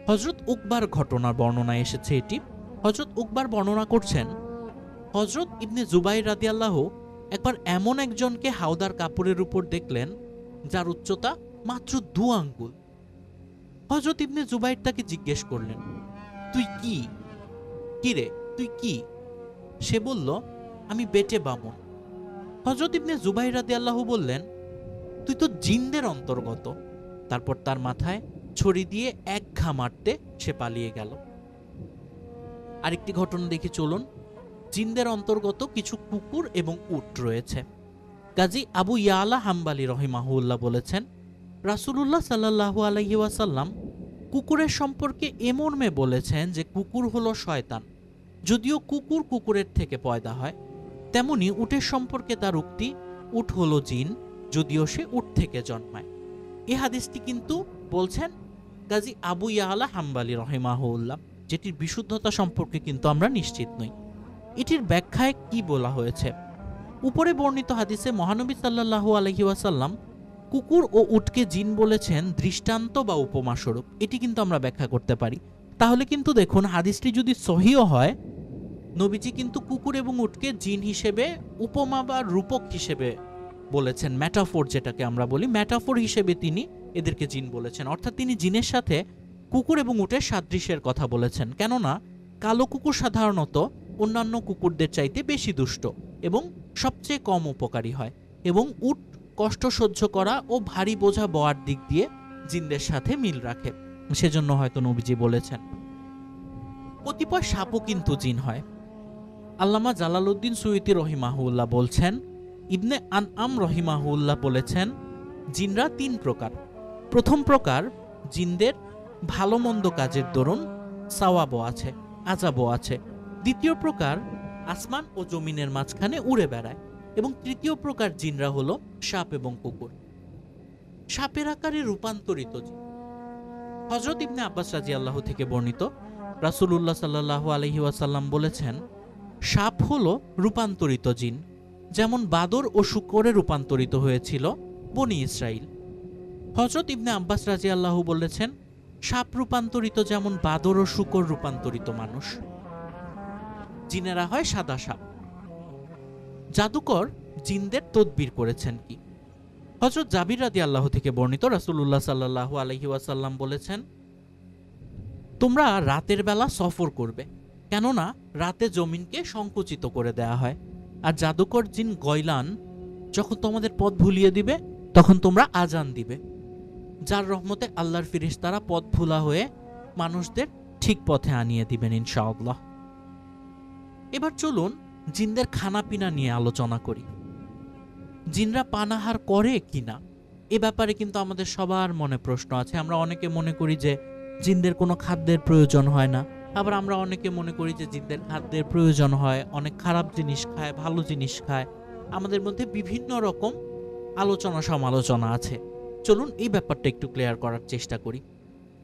Speaker 1: হযরত উকবার ঘটনার বর্ণনা এসেছে এটি। হযরত উকবার বর্ণনা করছেন, হযরত ইবনে জুবাইর রাদিয়াল্লাহু একবার এমন একজনকে হাওদার কাপড়ের উপর দেখলেন যার উচ্চতা মাত্র 2 আঙ্গুল। হযরত ইবনে জুবাইর তাকে জিজ্ঞেস করলেন, তুই কি? কিরে তুই কি? সে বলল, আমি বেটে বামন। হযরত ইবনে জুবাইর রাদিয়াল্লাহু বললেন, তুই তো জিনদের অন্তর্গত। তারপর তার মাথায় ছড়ি দিয়ে এক ঘা মারতে সে পালিয়ে গেল। আরেকটি ঘটনা দেখি চলুন। জিনদের অন্তর্গত কিছু কুকুর এবং উট রয়েছে। কাজী আবু ইয়ালা হাম্বালি রহিমাহুল্লাহ বলেছেন, রাসূলুল্লাহ সাল্লাল্লাহু আলাইহি ওয়াসাল্লাম কুকুরের সম্পর্কে এ মর্মে বলেছেন যে কুকুর হলো শয়তান। যদিও কুকুর কুকুরের থেকে পয়দা হয়, তেমনি উটের সম্পর্কে তার উক্তি, উট হলো জিন, যদিও সে উট থেকে জন্মায়। এই হাদিসটি কিন্তু বলছেন কাজী আবু ইয়ালা হাম্বালি রহিমাহুল্লাহ, যেটির বিশুদ্ধতা সম্পর্কে কিন্তু আমরা নিশ্চিত নই। এটির ব্যাখ্যায় কি বলা হয়েছে? উপরে বর্ণিত হাদিসে মহানবী সাল্লাল্লাহু আলাইহি ওয়াসাল্লাম কুকুর ও উটকে জিন বলেছেন দৃষ্টান্ত বা উপমা স্বরূপ। এটি কিন্তু আমরা ব্যাখ্যা করতে পারি। তাহলে কিন্তু দেখুন হাদিসটি যদি সহিও হয়, নবীজি কিন্তু কুকুর এবং উটকে জিন হিসেবে উপমা বা রূপক হিসেবে বলেছেন। ম্যাটাফোর যেটাকে আমরা বলি, ম্যাটাফোর হিসেবে তিনি এদেরকে জিন বলেছেন। অর্থাৎ তিনি জিনের সাথে কুকুর এবং উটের সাদৃশ্যের কথা বলেছেন। কেননা কালো কুকুর সাধারণত অন্যান্য কুকুরদের চাইতে বেশি দুষ্ট এবং সবচেয়ে কম উপকারী হয়, এবং উট কষ্ট সহ্য করা ও ভারী বোঝা বওয়ার দিক দিয়ে জিনদের সাথে মিল রাখে, সেজন্য হয়তো নবীজি বলেছেন। কতিপয় সাপও কিন্তু জিন হয়। আল্লামা জালালউদ্দিন সুয়ুতী রহিমাহুল্লাহ বলছেন, ইবনে আনআম রহিমাহুল্লাহ বলেছেন, জিনরা 3 প্রকার। প্রথম প্রকার, জিনদের ভালো মন্দ কাজের দরুন সাওয়াবও আছে, আযাবও আছে। দ্বিতীয় প্রকার, আসমান ও জমিনের মাঝখানে উড়ে বেড়ায়। এবং তৃতীয় প্রকার জিনরা হলো সাপ এবং কুকুর। সাপের আকারে রূপান্তরিত জিন। হযরত ইবনে আব্বাস রাদিয়াল্লাহু থেকে বর্ণিত, রাসূলুল্লাহ সাল্লাল্লাহু আলাইহি ওয়াসাল্লাম বলেছেন, সাপ হলো রূপান্তরিত জিন, যেমন বাদর ও শূকরে রূপান্তরিত হয়েছিল বনি ইসরাইল। হযরত ইবনে আব্বাস রাদিয়াল্লাহু বলেছেন, সাপ রূপান্তরিত যেমন বাদর ও শূকর রূপান্তরিত মানুষ। জিনেরা হয় সাদা সাপ। জাদুকর জিনদের তদবির করেছেন কি? হযরত জাবির রাদিয়াল্লাহু থেকে বর্ণিত, রাসূলুল্লাহ সাল্লাল্লাহু আলাইহি ওয়াসাল্লাম বলেছেন, তোমরা রাতের বেলা সফর করবে, কেননা রাতে জমিনকে সংকুচিত করে দেয়া হয়। আর জাদুকর জিন গয়লান যখন তোমাদের পথ ভুলিয়ে দিবে তখন তোমরা আজান দিবে, যার রহমতে আল্লাহর ফেরেশতারা পথ ভুলা হয়ে মানুষদের ঠিক পথে আনিয়ে দিবেন ইনশাআল্লাহ। এবার চলুন জিনদের খানাপিনা নিয়ে আলোচনা করি। জিনরা পানাহার করে কিনা এ ব্যাপারে কিন্তু আমাদের সবার মনে প্রশ্ন আছে। আমরা অনেকে মনে করি যে জিনদের কোনো খাদ্যের প্রয়োজন হয় না, আবার আমরা অনেকে মনে করি যে জিনদের খাদ্যের প্রয়োজন হয়, অনেক খারাপ জিনিস খায়, ভালো জিনিস খায়। আমাদের মধ্যে বিভিন্ন রকম আলোচনা সমালোচনা আছে। চলুন এই ব্যাপারটা একটু ক্লিয়ার করার চেষ্টা করি।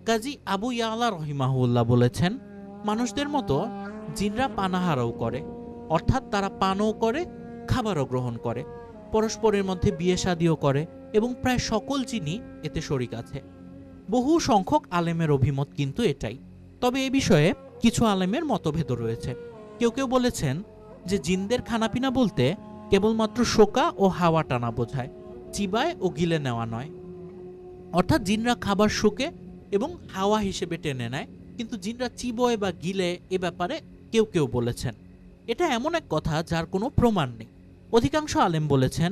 Speaker 1: কাজী আবু ইয়ালা রহিমাহুল্লাহ বলেছেন, মানুষদের মতো জিনরা পানাহারও করে, অর্থাৎ তারা পানও করে, খাবারও গ্রহণ করে, পরস্পরের মধ্যে বিয়ে শাদিও করে এবং প্রায় সকল জিনই এতে শরিক আছে। বহু সংখ্যক আলেমের অভিমত কিন্তু এটাই। তবে এ বিষয়ে কিছু আলেমের মতভেদ রয়েছে। কেউ কেউ বলেছেন যে জিনদের খানাপিনা বলতে কেবলমাত্র শোকা ও হাওয়া টানা বোঝায়, চিবায় ও গিলে নেওয়া নয়। অর্থাৎ জিনরা খাবার শুকে এবং হাওয়া হিসেবে টেনে নেয়, কিন্তু জিনরা চিবোয় বা গিলে এ ব্যাপারে কেউ কেউ বলেছেন। এটা এমন এক কথা যার কোনো প্রমাণ নেই। অধিকাংশ আলেম বলেছেন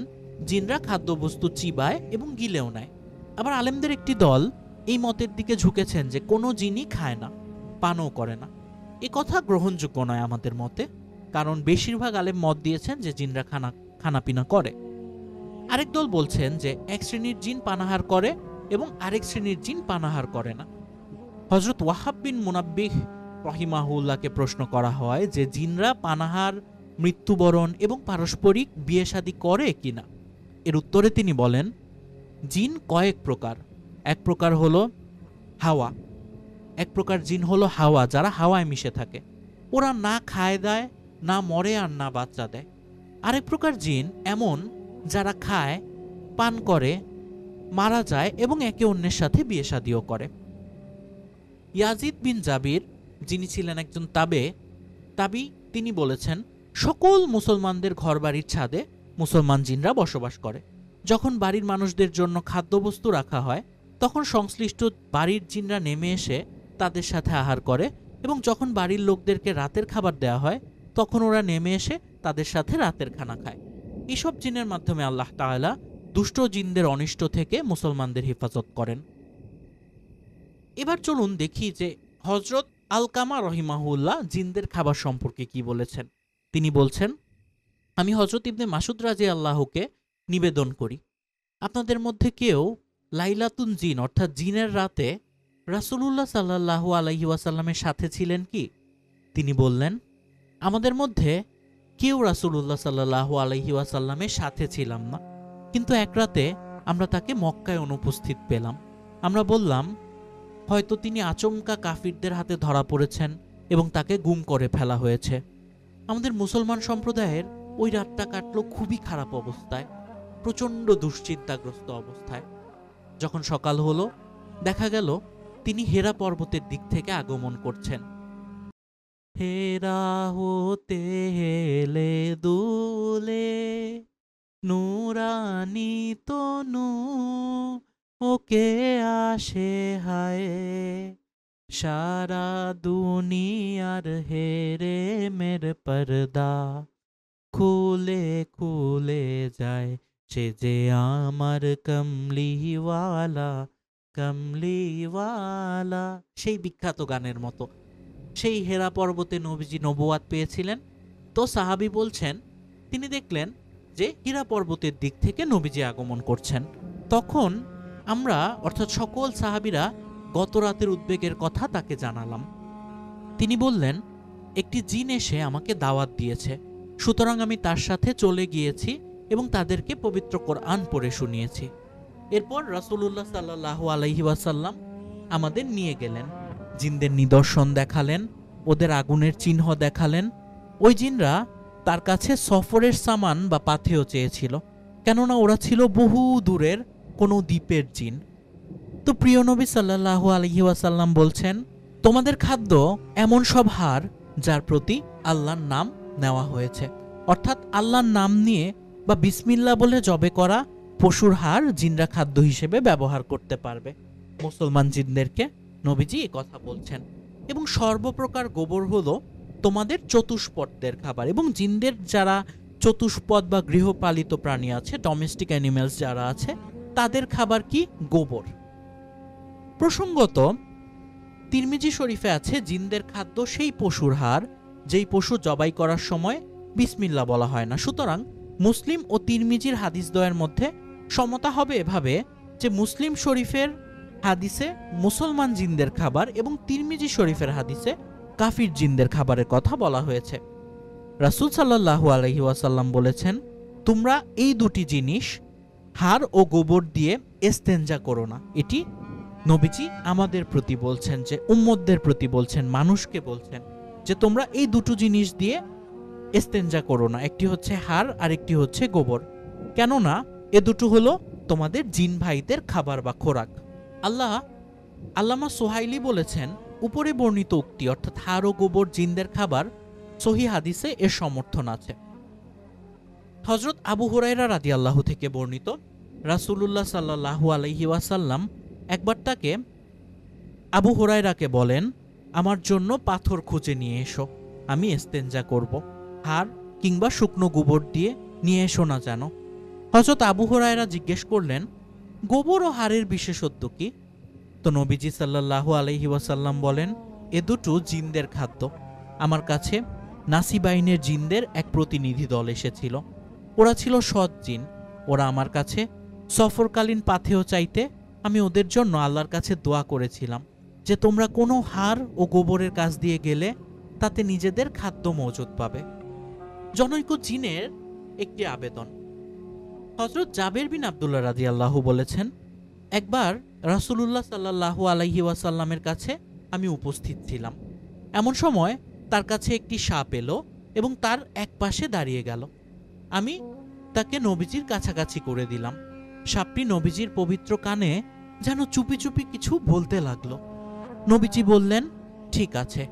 Speaker 1: জিনরা খাদ্যবস্তু চিবায় এবং গিলেও নেয়। আবার আলেমদের একটি দল এই মতের দিকে ঝুঁকেছেন যে কোনো জিনই খায় না, পানও করে না। এ কথা গ্রহণযোগ্য নয় আমাদের মতে, কারণ বেশিরভাগ আলেম মত দিয়েছেন যে জিনরা খানাপিনা করে। আরেক দল বলছেন যে এক শ্রেণীর জিন পানাহার করে এবং আরেক শ্রেণীর জিন পানাহার করে না। হযরত ওয়াহাব বিন মুনাব্বিহ রহিমাহুল্লাহকে প্রশ্ন করা হয় যে জিনরা পানাহার, মৃত্যুবরণ এবং পারস্পরিক বিয়ে শাদী করে কিনা। এর উত্তরে তিনি বলেন, জিন কয়েক প্রকার। এক প্রকার হলো হাওয়া, এক প্রকার জিন হলো হাওয়া যারা হাওয়ায় মিশে থাকে। ওরা না খায় দেয়, না মরে আর না বাচ্চা দেয়। আরেক প্রকার জিন এমন যারা খায়, পান করে, মারা যায় এবং একে অন্যের সাথে বিয়ে শাদিও করে। ইয়াজিদ বিন জাবির, যিনি ছিলেন একজন তাবি, তিনি বলেছেন, সকল মুসলমানদের ঘরবাড়ির ছাদে মুসলমান জিনরা বসবাস করে। যখন বাড়ির মানুষদের জন্য খাদ্যবস্তু রাখা হয় তখন সংশ্লিষ্ট বাড়ির জিনরা নেমে এসে তাদের সাথে আহার করে, এবং যখন বাড়ির লোকদেরকে রাতের খাবার দেওয়া হয় তখন ওরা নেমে এসে তাদের সাথে রাতের খানা খায়। এসব জিনের মাধ্যমে আল্লাহ তাআলা দুষ্ট জিনদের অনিষ্ট থেকে মুসলমানদের হেফাজত করেন। এবার চলুন দেখি যে হযরত আলকামা রহিমাহুল্লাহ জিনদের খাবার সম্পর্কে কি বলেছেন। তিনি বলছেন, আমি হযরত ইবনে মাসুদ রাদিয়াল্লাহুকে নিবেদন করি, আপনাদের মধ্যে কেউ লাইলাতুন জিন অর্থাৎ জিনের রাতে রাসূলুল্লাহ সাল্লাল্লাহু আলাইহি ওয়াসাল্লামের সাথে ছিলেন কি? তিনি বললেন, আমাদের মধ্যে কেউ রাসূলুল্লাহ সাল্লাল্লাহু আলাইহি ওয়াসাল্লামের সাথে ছিলাম না, কিন্তু এক রাতে আমরা তাকে মক্কায় অনুপস্থিত পেলাম। আমরা বললাম, হয়তো তিনি আচমকা কাফিরদের হাতে ধরা পড়েছেন এবং তাকে গুম করে ফেলা হয়েছে। আমাদের মুসলমান সম্প্রদায়ের ওই রাতটা কাটলো খুবই খারাপ অবস্থায়, প্রচণ্ড দুশ্চিন্তাগ্রস্ত অবস্থায়। যখন সকাল হলো দেখা গেল তিনি হেরা পর্বতের দিক থেকে আগমন করছেন। হেরা হতে হেলে দুলে নুরানি তনু ওকে আসে হায়, সারা দুনিয়ার হেরে মের পর্দা খুলে খুলে যায়, সে যে আমার কমলিওয়ালা কমলিওয়ালা। সেই বিখ্যাত গানের মতো সেই হেরা পর্বতে নবীজি নবুয়াত পেয়েছিলেন। তো সাহাবী বলছেন, তিনি দেখলেন যে হীরা পর্বতের দিক থেকে নবীজি আগমন করছেন। তখন আমরা অর্থাৎ সকল সাহাবীরা গত রাতের উদ্বেগের কথা তাকে জানালাম। তিনি বললেন, একটি জিন এসে আমাকে দাওয়াত দিয়েছে, সুতরাং আমি তার সাথে চলে গিয়েছি এবং তাদেরকে পবিত্র কোরআন পড়ে শুনিয়েছি। এরপর রাসূলুল্লাহ সাল্লাল্লাহু আলাইহি ওয়াসাল্লাম আমাদের নিয়ে গেলেন, জিনদের নিদর্শন দেখালেন, ওদের আগুনের চিহ্ন দেখালেন। ওই জিনরা তার কাছে সফরের সামান বা পাথেয় চেয়েছিল, কেননা ওরা ছিল বহু দূরের কোনো দ্বীপের জিন। তো প্রিয় নবী সাল্লাল্লাহু আলাইহি ওয়াসাল্লাম বলছেন, তোমাদের খাদ্য এমন সব হার যার প্রতি আল্লাহর নাম নেওয়া হয়েছে, অর্থাৎ আল্লাহর নাম নিয়ে বা বিসমিল্লাহ বলে জবে করা পশুর হাড় জিনরা খাদ্য হিসেবে ব্যবহার করতে পারবে। মুসলমান জিনদেরকে নবীজি এই কথা বলছেন। এবং সর্বপ্রকার গোবর হলো তোমাদের চতুষ্পদদের খাবার। এবং জিনদের যারা চতুষ্পদ বা গৃহপালিত প্রাণী আছে, ডোমেস্টিক অ্যানিমেলস যারা আছে, তাদের খাবার কি? গোবর। প্রসঙ্গত তিরমিজি শরীফে আছে জিনদের খাদ্য সেই পশুর হাড় যেই পশু জবাই করার সময় বিসমিল্লাহ বলা হয় না। সুতরাং মুসলিম ও তিরমিজির হাদিসদ্বয়ের মধ্যে সমতা হবে এভাবে যে মুসলিম শরীফের হাদিসে মুসলমান জিনদের খাবার এবং তিরমিজি শরীফের হাদিসে কাফির জিনদের খাবারের কথা বলা হয়েছে। রাসূল সাল্লাল্লাহু আলাইহি ওয়াসাল্লাম বলেছেন, তোমরা এই দুটি জিনিস হাড় ও গোবর দিয়ে ইস্তেঞ্জা করো না। এটি নবীজি আমাদের প্রতি বলছেন, যে উম্মতদের প্রতি বলছেন, মানুষকে বলছেন যে তোমরা এই দুটো জিনিস দিয়ে ইস্তেঞ্জা করো না। একটি হচ্ছে হাড় আর একটি হচ্ছে গোবর। কেননা এ দুটো হলো তোমাদের জিন ভাইদের খাবার বা খোরাক। আল্লামা সোহাইলি বলেছেন, উপরে বর্ণিত উক্তি অর্থাৎ হাড় ও গোবর জিনদের খাবার, সহিহ হাদিসে এর সমর্থন আছে। হযরত আবু হুরায়রা রাদিয়াল্লাহু থেকে বর্ণিত, রাসূলুল্লাহ সাল্লাল্লাহু আলাইহি ওয়াসাল্লাম একবার তাকে আবু হুরায়রাকে বলেন, আমার জন্য পাথর খুঁজে নিয়ে এসো, আমি ইস্তেঞ্জা করব। হাড় কিংবা শুকনো গোবর দিয়ে নিয়ে এসো না যেন। হযরত আবু হুরায়রা জিজ্ঞেস করলেন, গোবর ও হাড়ের বিশেষত্ব কি? তো নবীজি সাল্লাল্লাহু আলাইহি ওয়াসাল্লাম বলেন, এ দুটো জিনদের খাদ্য। আমার কাছে নাসিবাইনের জিনদের এক প্রতিনিধি দল এসেছিল। ওরা ছিল সৎ জিন। ওরা আমার কাছে সফরকালীন পাথেয় চাইতে আমি ওদের জন্য আল্লাহর কাছে দোয়া করেছিলাম যে তোমরা কোনো হাড় ও গোবরের কাছ দিয়ে গেলে তাতে নিজেদের খাদ্য মজুদ পাবে। জনৈক জিনের একটি আবেদন। হযরত জাবের বিন আব্দুল্লাহ রাদিয়াল্লাহু বলেছেন, একবার রাসূলুল্লাহ সাল্লাল্লাহু আলাইহি ওয়াসাল্লামের কাছে আমি উপস্থিত ছিলাম। এমন সময় তার কাছে একটি সাপ এলো এবং তার এক পাশে দাঁড়িয়ে গেল। আমি তাকে নবীজির কাছাকাছি করে দিলাম। সাপটি নবীজির পবিত্র কানে যেন চুপি চুপি কিছু বলতে লাগলো। নবীজি বললেন, ঠিক আছে।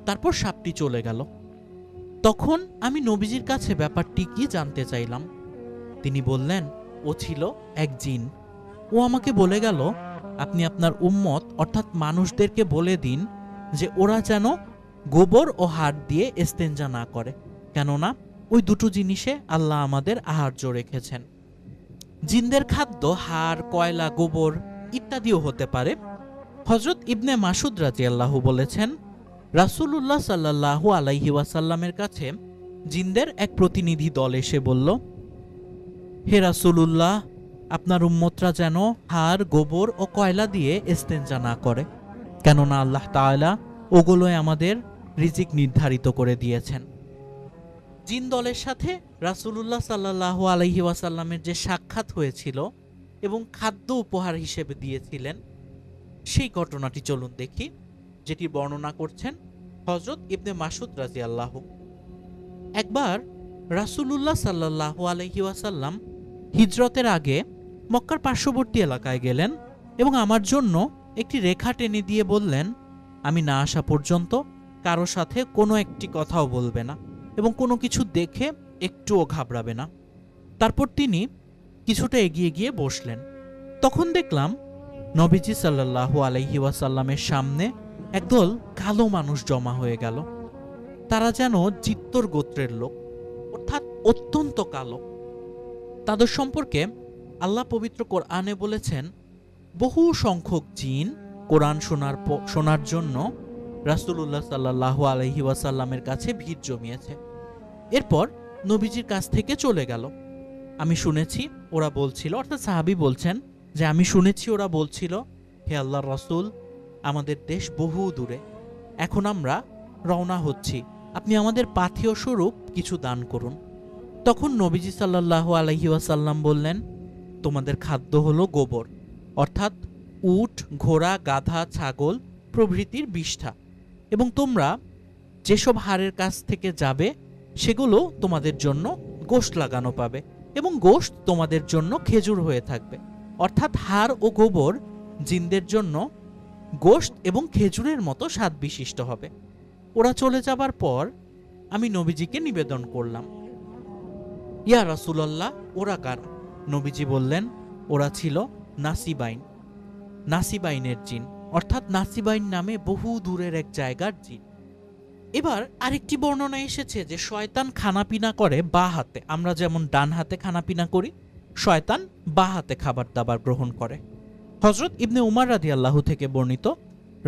Speaker 1: তারপর সাপটি চলে গেল। তখন আমি নবীজির কাছে ব্যাপারটি কি জানতে চাইলাম। তিনি বললেন, ও ছিল এক জিন। ও আমাকে বলে গেল, আপনি আপনার উম্মত অর্থাৎ মানুষদেরকে বলে দিন যে ওরা যেন গোবর ও হাড় দিয়ে ইস্তেঞ্জা না করে, কেননা ওই দুটো জিনিসে আল্লাহ আমাদের আহার্য রেখেছেন। জিনদের খাদ্য হাড়, কয়লা, গোবর ইত্যাদিও হতে পারে। হযরত ইবনে মাসুদ রাদিয়াল্লাহু বলেছেন, রাসূলুল্লাহ সাল্লাল্লাহু আলাইহি ওয়াসাল্লামের কাছে জিনদের এক প্রতিনিধি দল এসে বলল, হে রাসূলুল্লাহ, আপনার উম্মতরা যেন হাড়, গোবর ও কয়লা দিয়ে ইস্তেঞ্জা না করে, কেননা আল্লাহ তাআলা ওগুলোয় আমাদের রিজিক নির্ধারিত করে দিয়েছেন। জিন দলের সাথে রাসূলুল্লাহ সাল্লাল্লাহু আলাইহি ওয়াসাল্লামের যে সাক্ষাৎ হয়েছিল এবং খাদ্য উপহার হিসেবে দিয়েছিলেন, সেই ঘটনাটি চলুন দেখি, যেটি বর্ণনা করছেন হযরত ইবনে মাসুদ রাদিয়াল্লাহু। একবার রাসূলুল্লাহ সাল্লাল্লাহু আলাইহি ওয়াসাল্লাম হিজরতের আগে মক্কার পার্শ্ববর্তী এলাকায় গেলেন এবং আমার জন্য একটি রেখা টেনে দিয়ে বললেন, আমি না আসা পর্যন্ত কারো সাথে কোনো একটি কথাও বলবে না এবং কোনো কিছু দেখে একটুও ঘাবড়াবে না। তারপর তিনি কিছুটা এগিয়ে গিয়ে বসলেন। তখন দেখলাম নবীজি সাল্লাল্লাহু আলাইহি ওয়াসাল্লামের সামনে একদল কালো মানুষ জমা হয়ে গেল। তারা যেন চিত্তর গোত্রের লোক, অর্থাৎ অত্যন্ত কালো। তাদের সম্পর্কে আল্লাহ পবিত্র কোরআনে বলেছেন, বহু সংখ্যক জিন কোরআন শোনার জন্য রাসূলুল্লাহ সাল্লাল্লাহু আলাইহি ওয়াসাল্লামের কাছে ভিড় জমিয়েছে। এরপর নবীজির কাছ থেকে চলে গেল। আমি শুনেছি ওরা বলছিল, অর্থাৎ সাহাবী বলছেন যে আমি শুনেছি ওরা বলছিল, হে আল্লাহর রাসূল, আমাদের দেশ বহু দূরে, এখন আমরা রওনা হচ্ছি, আপনি আমাদের পাথেয় স্বরূপ কিছু দান করুন। তখন নবীজি সাল্লাল্লাহু আলাইহি ওয়াসাল্লাম বললেন, তোমাদের খাদ্য হলো গোবর, অর্থাৎ উট, ঘোড়া, গাধা, ছাগল প্রভৃতির বিষ্ঠা, এবং তোমরা যেসব হাড়ের কাছ থেকে যাবে সেগুলো তোমাদের জন্য গোশত লাগানো পাবে এবং গোশত তোমাদের জন্য খেজুর হয়ে থাকবে। অর্থাৎ হাড় ও গোবর জিনদের জন্য গোশত এবং খেজুরের মতো স্বাদ বিশিষ্ট হবে। ওরা চলে যাবার পর আমি নবীজিকে নিবেদন করলাম, ইয়া রাসূলুল্লাহ, ওরা কারা? নবীজি বললেন, ওরা ছিল নাসিবাইনের জিন, অর্থাৎ নাসিবাইন নামে বহু দূরের এক জায়গার জিন। এবার আরেকটি বর্ণনা এসেছে যে শয়তান খানাপিনা করে বা হাতে, আমরা যেমন ডান হাতে খানাপিনা করি, শয়তান বা হাতে খাবার দাবার গ্রহণ করে। হযরত ইবনে উমর রাদিয়াল্লাহু থেকে বর্ণিত,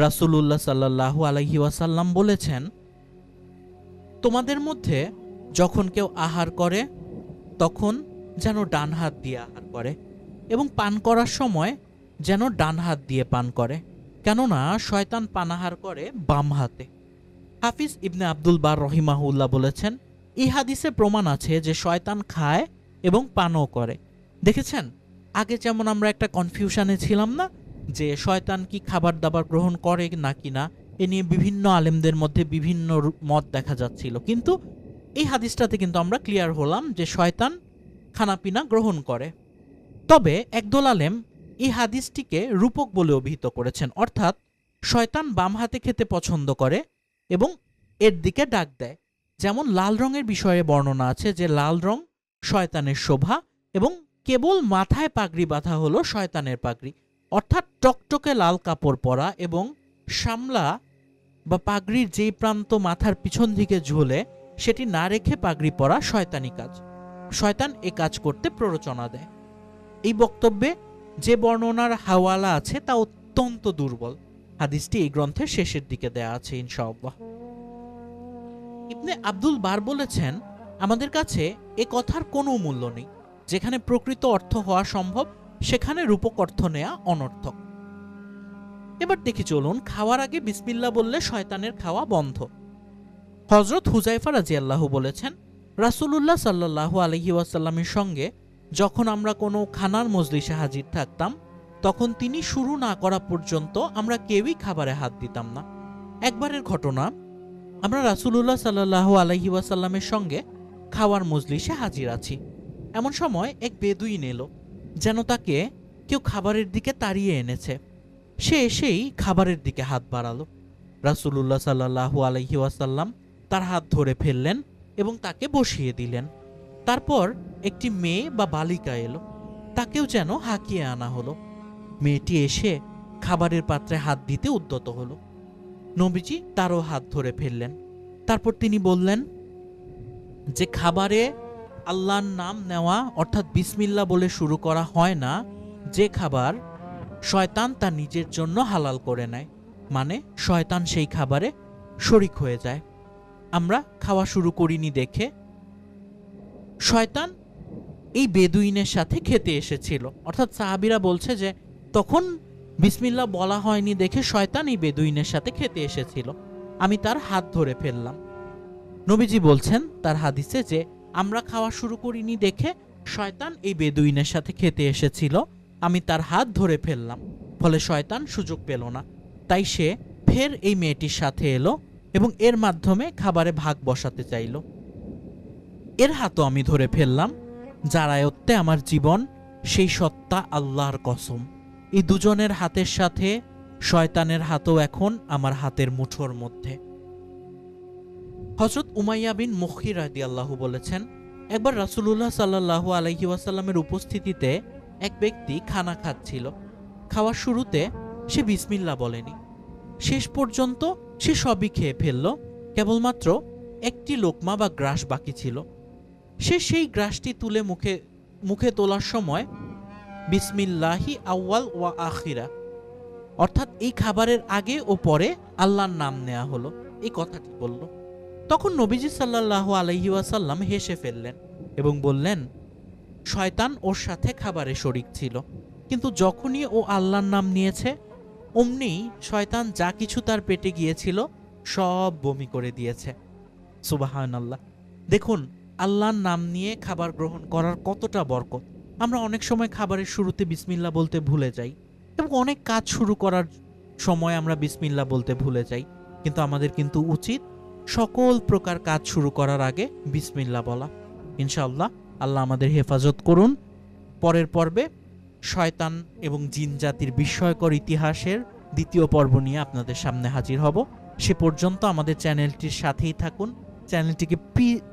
Speaker 1: রাসূলুল্লাহ সাল্লাল্লাহু আলাইহি ওয়াসাল্লাম বলেছেন, তোমাদের মধ্যে যখন কেউ আহার করে তখন যেন ডান হাত দিয়ে আহার করে এবং পান করার সময় যেন ডান হাত দিয়ে পান করে, কেননা শয়তান পানাহার করে বাম হাতে। হাফিজ ইবনে আব্দুল বার রহিমাহুল্লাহ বলেছেন, এই হাদিসে প্রমাণ আছে যে শয়তান খায় এবং পানও করে। দেখেছেন, আগে যেমন আমরা একটা কনফিউশনে ছিলাম না যে শয়তান কি খাবার দাবার গ্রহণ করে নাকি না, এ নিয়ে বিভিন্ন আলেমদের মধ্যে বিভিন্ন মত দেখা যাচ্ছিল, কিন্তু এই হাদিসটাতে কিন্তু আমরা ক্লিয়ার হলাম যে শয়তান খানাপিনা গ্রহণ করে। তবে একদল আলেম এই হাদিসটিকে রূপক বলে অভিহিত করেছেন, অর্থাৎ শয়তান বাম হাতে খেতে পছন্দ করে এবং এর দিকে ডাক দেয়। যেমন লাল রঙের বিষয়ে বর্ণনা আছে যে লাল রং শয়তানের শোভা এবং কেবল মাথায় পাগড়ি বাঁধা হলো শয়তানের পাগড়ি, অর্থাৎ টকটকে লাল কাপড় পরা এবং সামলা বা পাগড়ির যেই প্রান্ত মাথার পিছন দিকে ঝুলে সেটি না রেখে পাগড়ি পরা শয়তানি কাজ। শয়তান এ কাজ করতে প্ররোচনা দেয়। এই বক্তব্যে যে বর্ণনার হাওয়ালা আছে তা অত্যন্ত দুর্বল। হাদিসটি এই গ্রন্থের শেষের দিকে দেয়া আছে ইনশাআল্লাহ। ইবনে আব্দুল বার বলেছেন, আমাদের কাছে এ কথার কোনো মূল্য নেই। যেখানে প্রকৃত অর্থ হওয়া সম্ভব সেখানে রূপক অর্থ নেয়া অনর্থক। এবার দেখি চলুন, খাওয়ার আগে বিসমিল্লাহ বললে শয়তানের খাওয়া বন্ধ। হযরত হুযায়ফা রাদিয়াল্লাহু বলেছেন, রাসূলুল্লাহ সাল্লাল্লাহু আলাইহি ওয়াসাল্লামের সঙ্গে যখন আমরা কোনো খানার মজলিসে হাজির থাকতাম তখন তিনি শুরু না করা পর্যন্ত আমরা কেউই খাবারে হাত দিতাম না। একবারের ঘটনা, আমরা রাসূলুল্লাহ সাল্লাল্লাহু আলাইহি ওয়াসাল্লামের সঙ্গে খাওয়ার মজলিসে হাজির আছি। এমন সময় এক বেদুইন এলো, যেন তাকে কেউ খাবারের দিকে তাড়িয়ে এনেছে। সে এসেই খাবারের দিকে হাত বাড়ালো। রাসূলুল্লাহ সাল্লাল্লাহু আলাইহি ওয়াসাল্লাম তার হাত ধরে ফেললেন এবং তাকে বসিয়ে দিলেন। তারপর একটি মেয়ে বা বালিকা এলো, তাকেও যেন হাঁকিয়ে আনা হলো। মেয়েটি এসে খাবারের পাত্রে হাত দিতে উদ্যত হলো। নবীজি তারও হাত ধরে ফেললেন। তারপর তিনি বললেন যে খাবারে আল্লাহর নাম নেওয়া অর্থাৎ বিসমিল্লাহ বলে শুরু করা হয় না যে খাবার শয়তান তা নিজের জন্য হালাল করে নেয়, মানে শয়তান সেই খাবারে শরিক হয়ে যায়। আমরা খাওয়া শুরু করিনি দেখে শয়তান এই বেদুইনের সাথে খেতে এসেছিল, অর্থাৎ সাহাবীরা বলছে যে তখন বিসমিল্লাহ বলা হয়নি দেখে শয়তান এই বেদুইনের সাথে খেতে এসেছিল। আমি তার হাত ধরে ফেললাম। নবীজি বলছেন তার হাদিসে যে আমরা খাওয়া শুরু করিনি দেখে শয়তান এই বেদুইনের সাথে খেতে এসেছিল, আমি তার হাত ধরে ফেললাম, ফলে শয়তান সুযোগ পেল না। তাই সে ফের এই মেয়েটির সাথে এলো এবং এর মাধ্যমে খাবারে ভাগ বসাতে চাইল। এর হাতও আমি ধরে ফেললাম, যার আয়ত্তে আমার জীবন, সেই সত্তা আল্লাহর কসম। এই দুজনের হাতের সাথে শয়তানের হাতও এখন আমার হাতের মুঠোর মধ্যে। হযরত উমাইয়া বিন মুখী রাদিয়াল্লাহু বলেছেন, একবার রাসূলুল্লাহ সাল্লাল্লাহু আলাইহি ওয়াসাল্লামের উপস্থিতিতে এক ব্যক্তি খানা খাচ্ছিল। খাওয়ার শুরুতে সে বিসমিল্লাহ বলেনি। শেষ পর্যন্ত সে সবই খেয়ে ফেলল, কেবলমাত্র একটি লোকমা বা গ্রাস বাকি ছিল। সে সেই গ্রাসটি তুলে মুখে তোলার সময় বিসমিল্লাহি আউয়াল ওয়া আখিরা, অর্থাৎ এই খাবারের আগে ও পরে আল্লাহর নাম নেওয়া হলো, এই কথাটি বলল। তখন নবীজি সাল্লাল্লাহু আলাইহি ওয়াসাল্লাম হেসে ফেললেন এবং বললেন, শয়তান ওর সাথে খাবারে শরিক ছিল, কিন্তু যখনই ও আল্লাহর নাম নিয়েছে অমনি শয়তান যা কিছু তার পেটে গিয়েছিল সব বমি করে দিয়েছে। সুবহানাল্লাহ। দেখুন আল্লাহর নাম নিয়ে খাবার গ্রহণ করার কতটা বরকত। আমরা অনেক সময় খাবারের শুরুতে বিসমিল্লাহ বলতে ভুলে যাই এবং অনেক কাজ শুরু করার সময় আমরা বিসমিল্লাহ বলতে ভুলে যাই, কিন্তু আমাদের কিন্তু উচিত সকল প্রকার কাজ শুরু করার আগে বিসমিল্লাহ বলা। ইনশাআল্লাহ আল্লাহ আমাদের হেফাজত করুন। পরের পর্বে শয়তান এবং জিন জাতির বিস্ময়কর ইতিহাসের দ্বিতীয় পর্ব নিয়ে আপনাদের সামনে হাজির হব। সে পর্যন্ত আমাদের চ্যানেলটির সাথেই থাকুন। চ্যানেলটিকে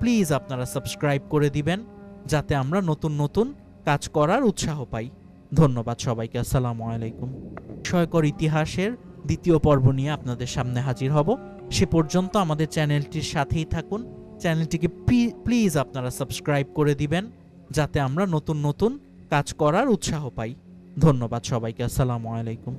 Speaker 1: প্লিজ আপনারা সাবস্ক্রাইব করে দিবেন যাতে আমরা নতুন নতুন কাজ করার উৎসাহ পাই। ধন্যবাদ সবাইকে। আসসালামু আলাইকুম। বিস্ময়কর ইতিহাসের দ্বিতীয় পর্ব নিয়ে আপনাদের সামনে হাজির হব। সে পর্যন্ত আমাদের চ্যানেলটির সাথেই থাকুন। চ্যানেলটিকে প্লিজ আপনারা সাবস্ক্রাইব করে দিবেন, যাতে আমরা নতুন নতুন কাজ করার উৎসাহ পাই। ধন্যবাদ সবাইকে। আসসালামু আলাইকুম।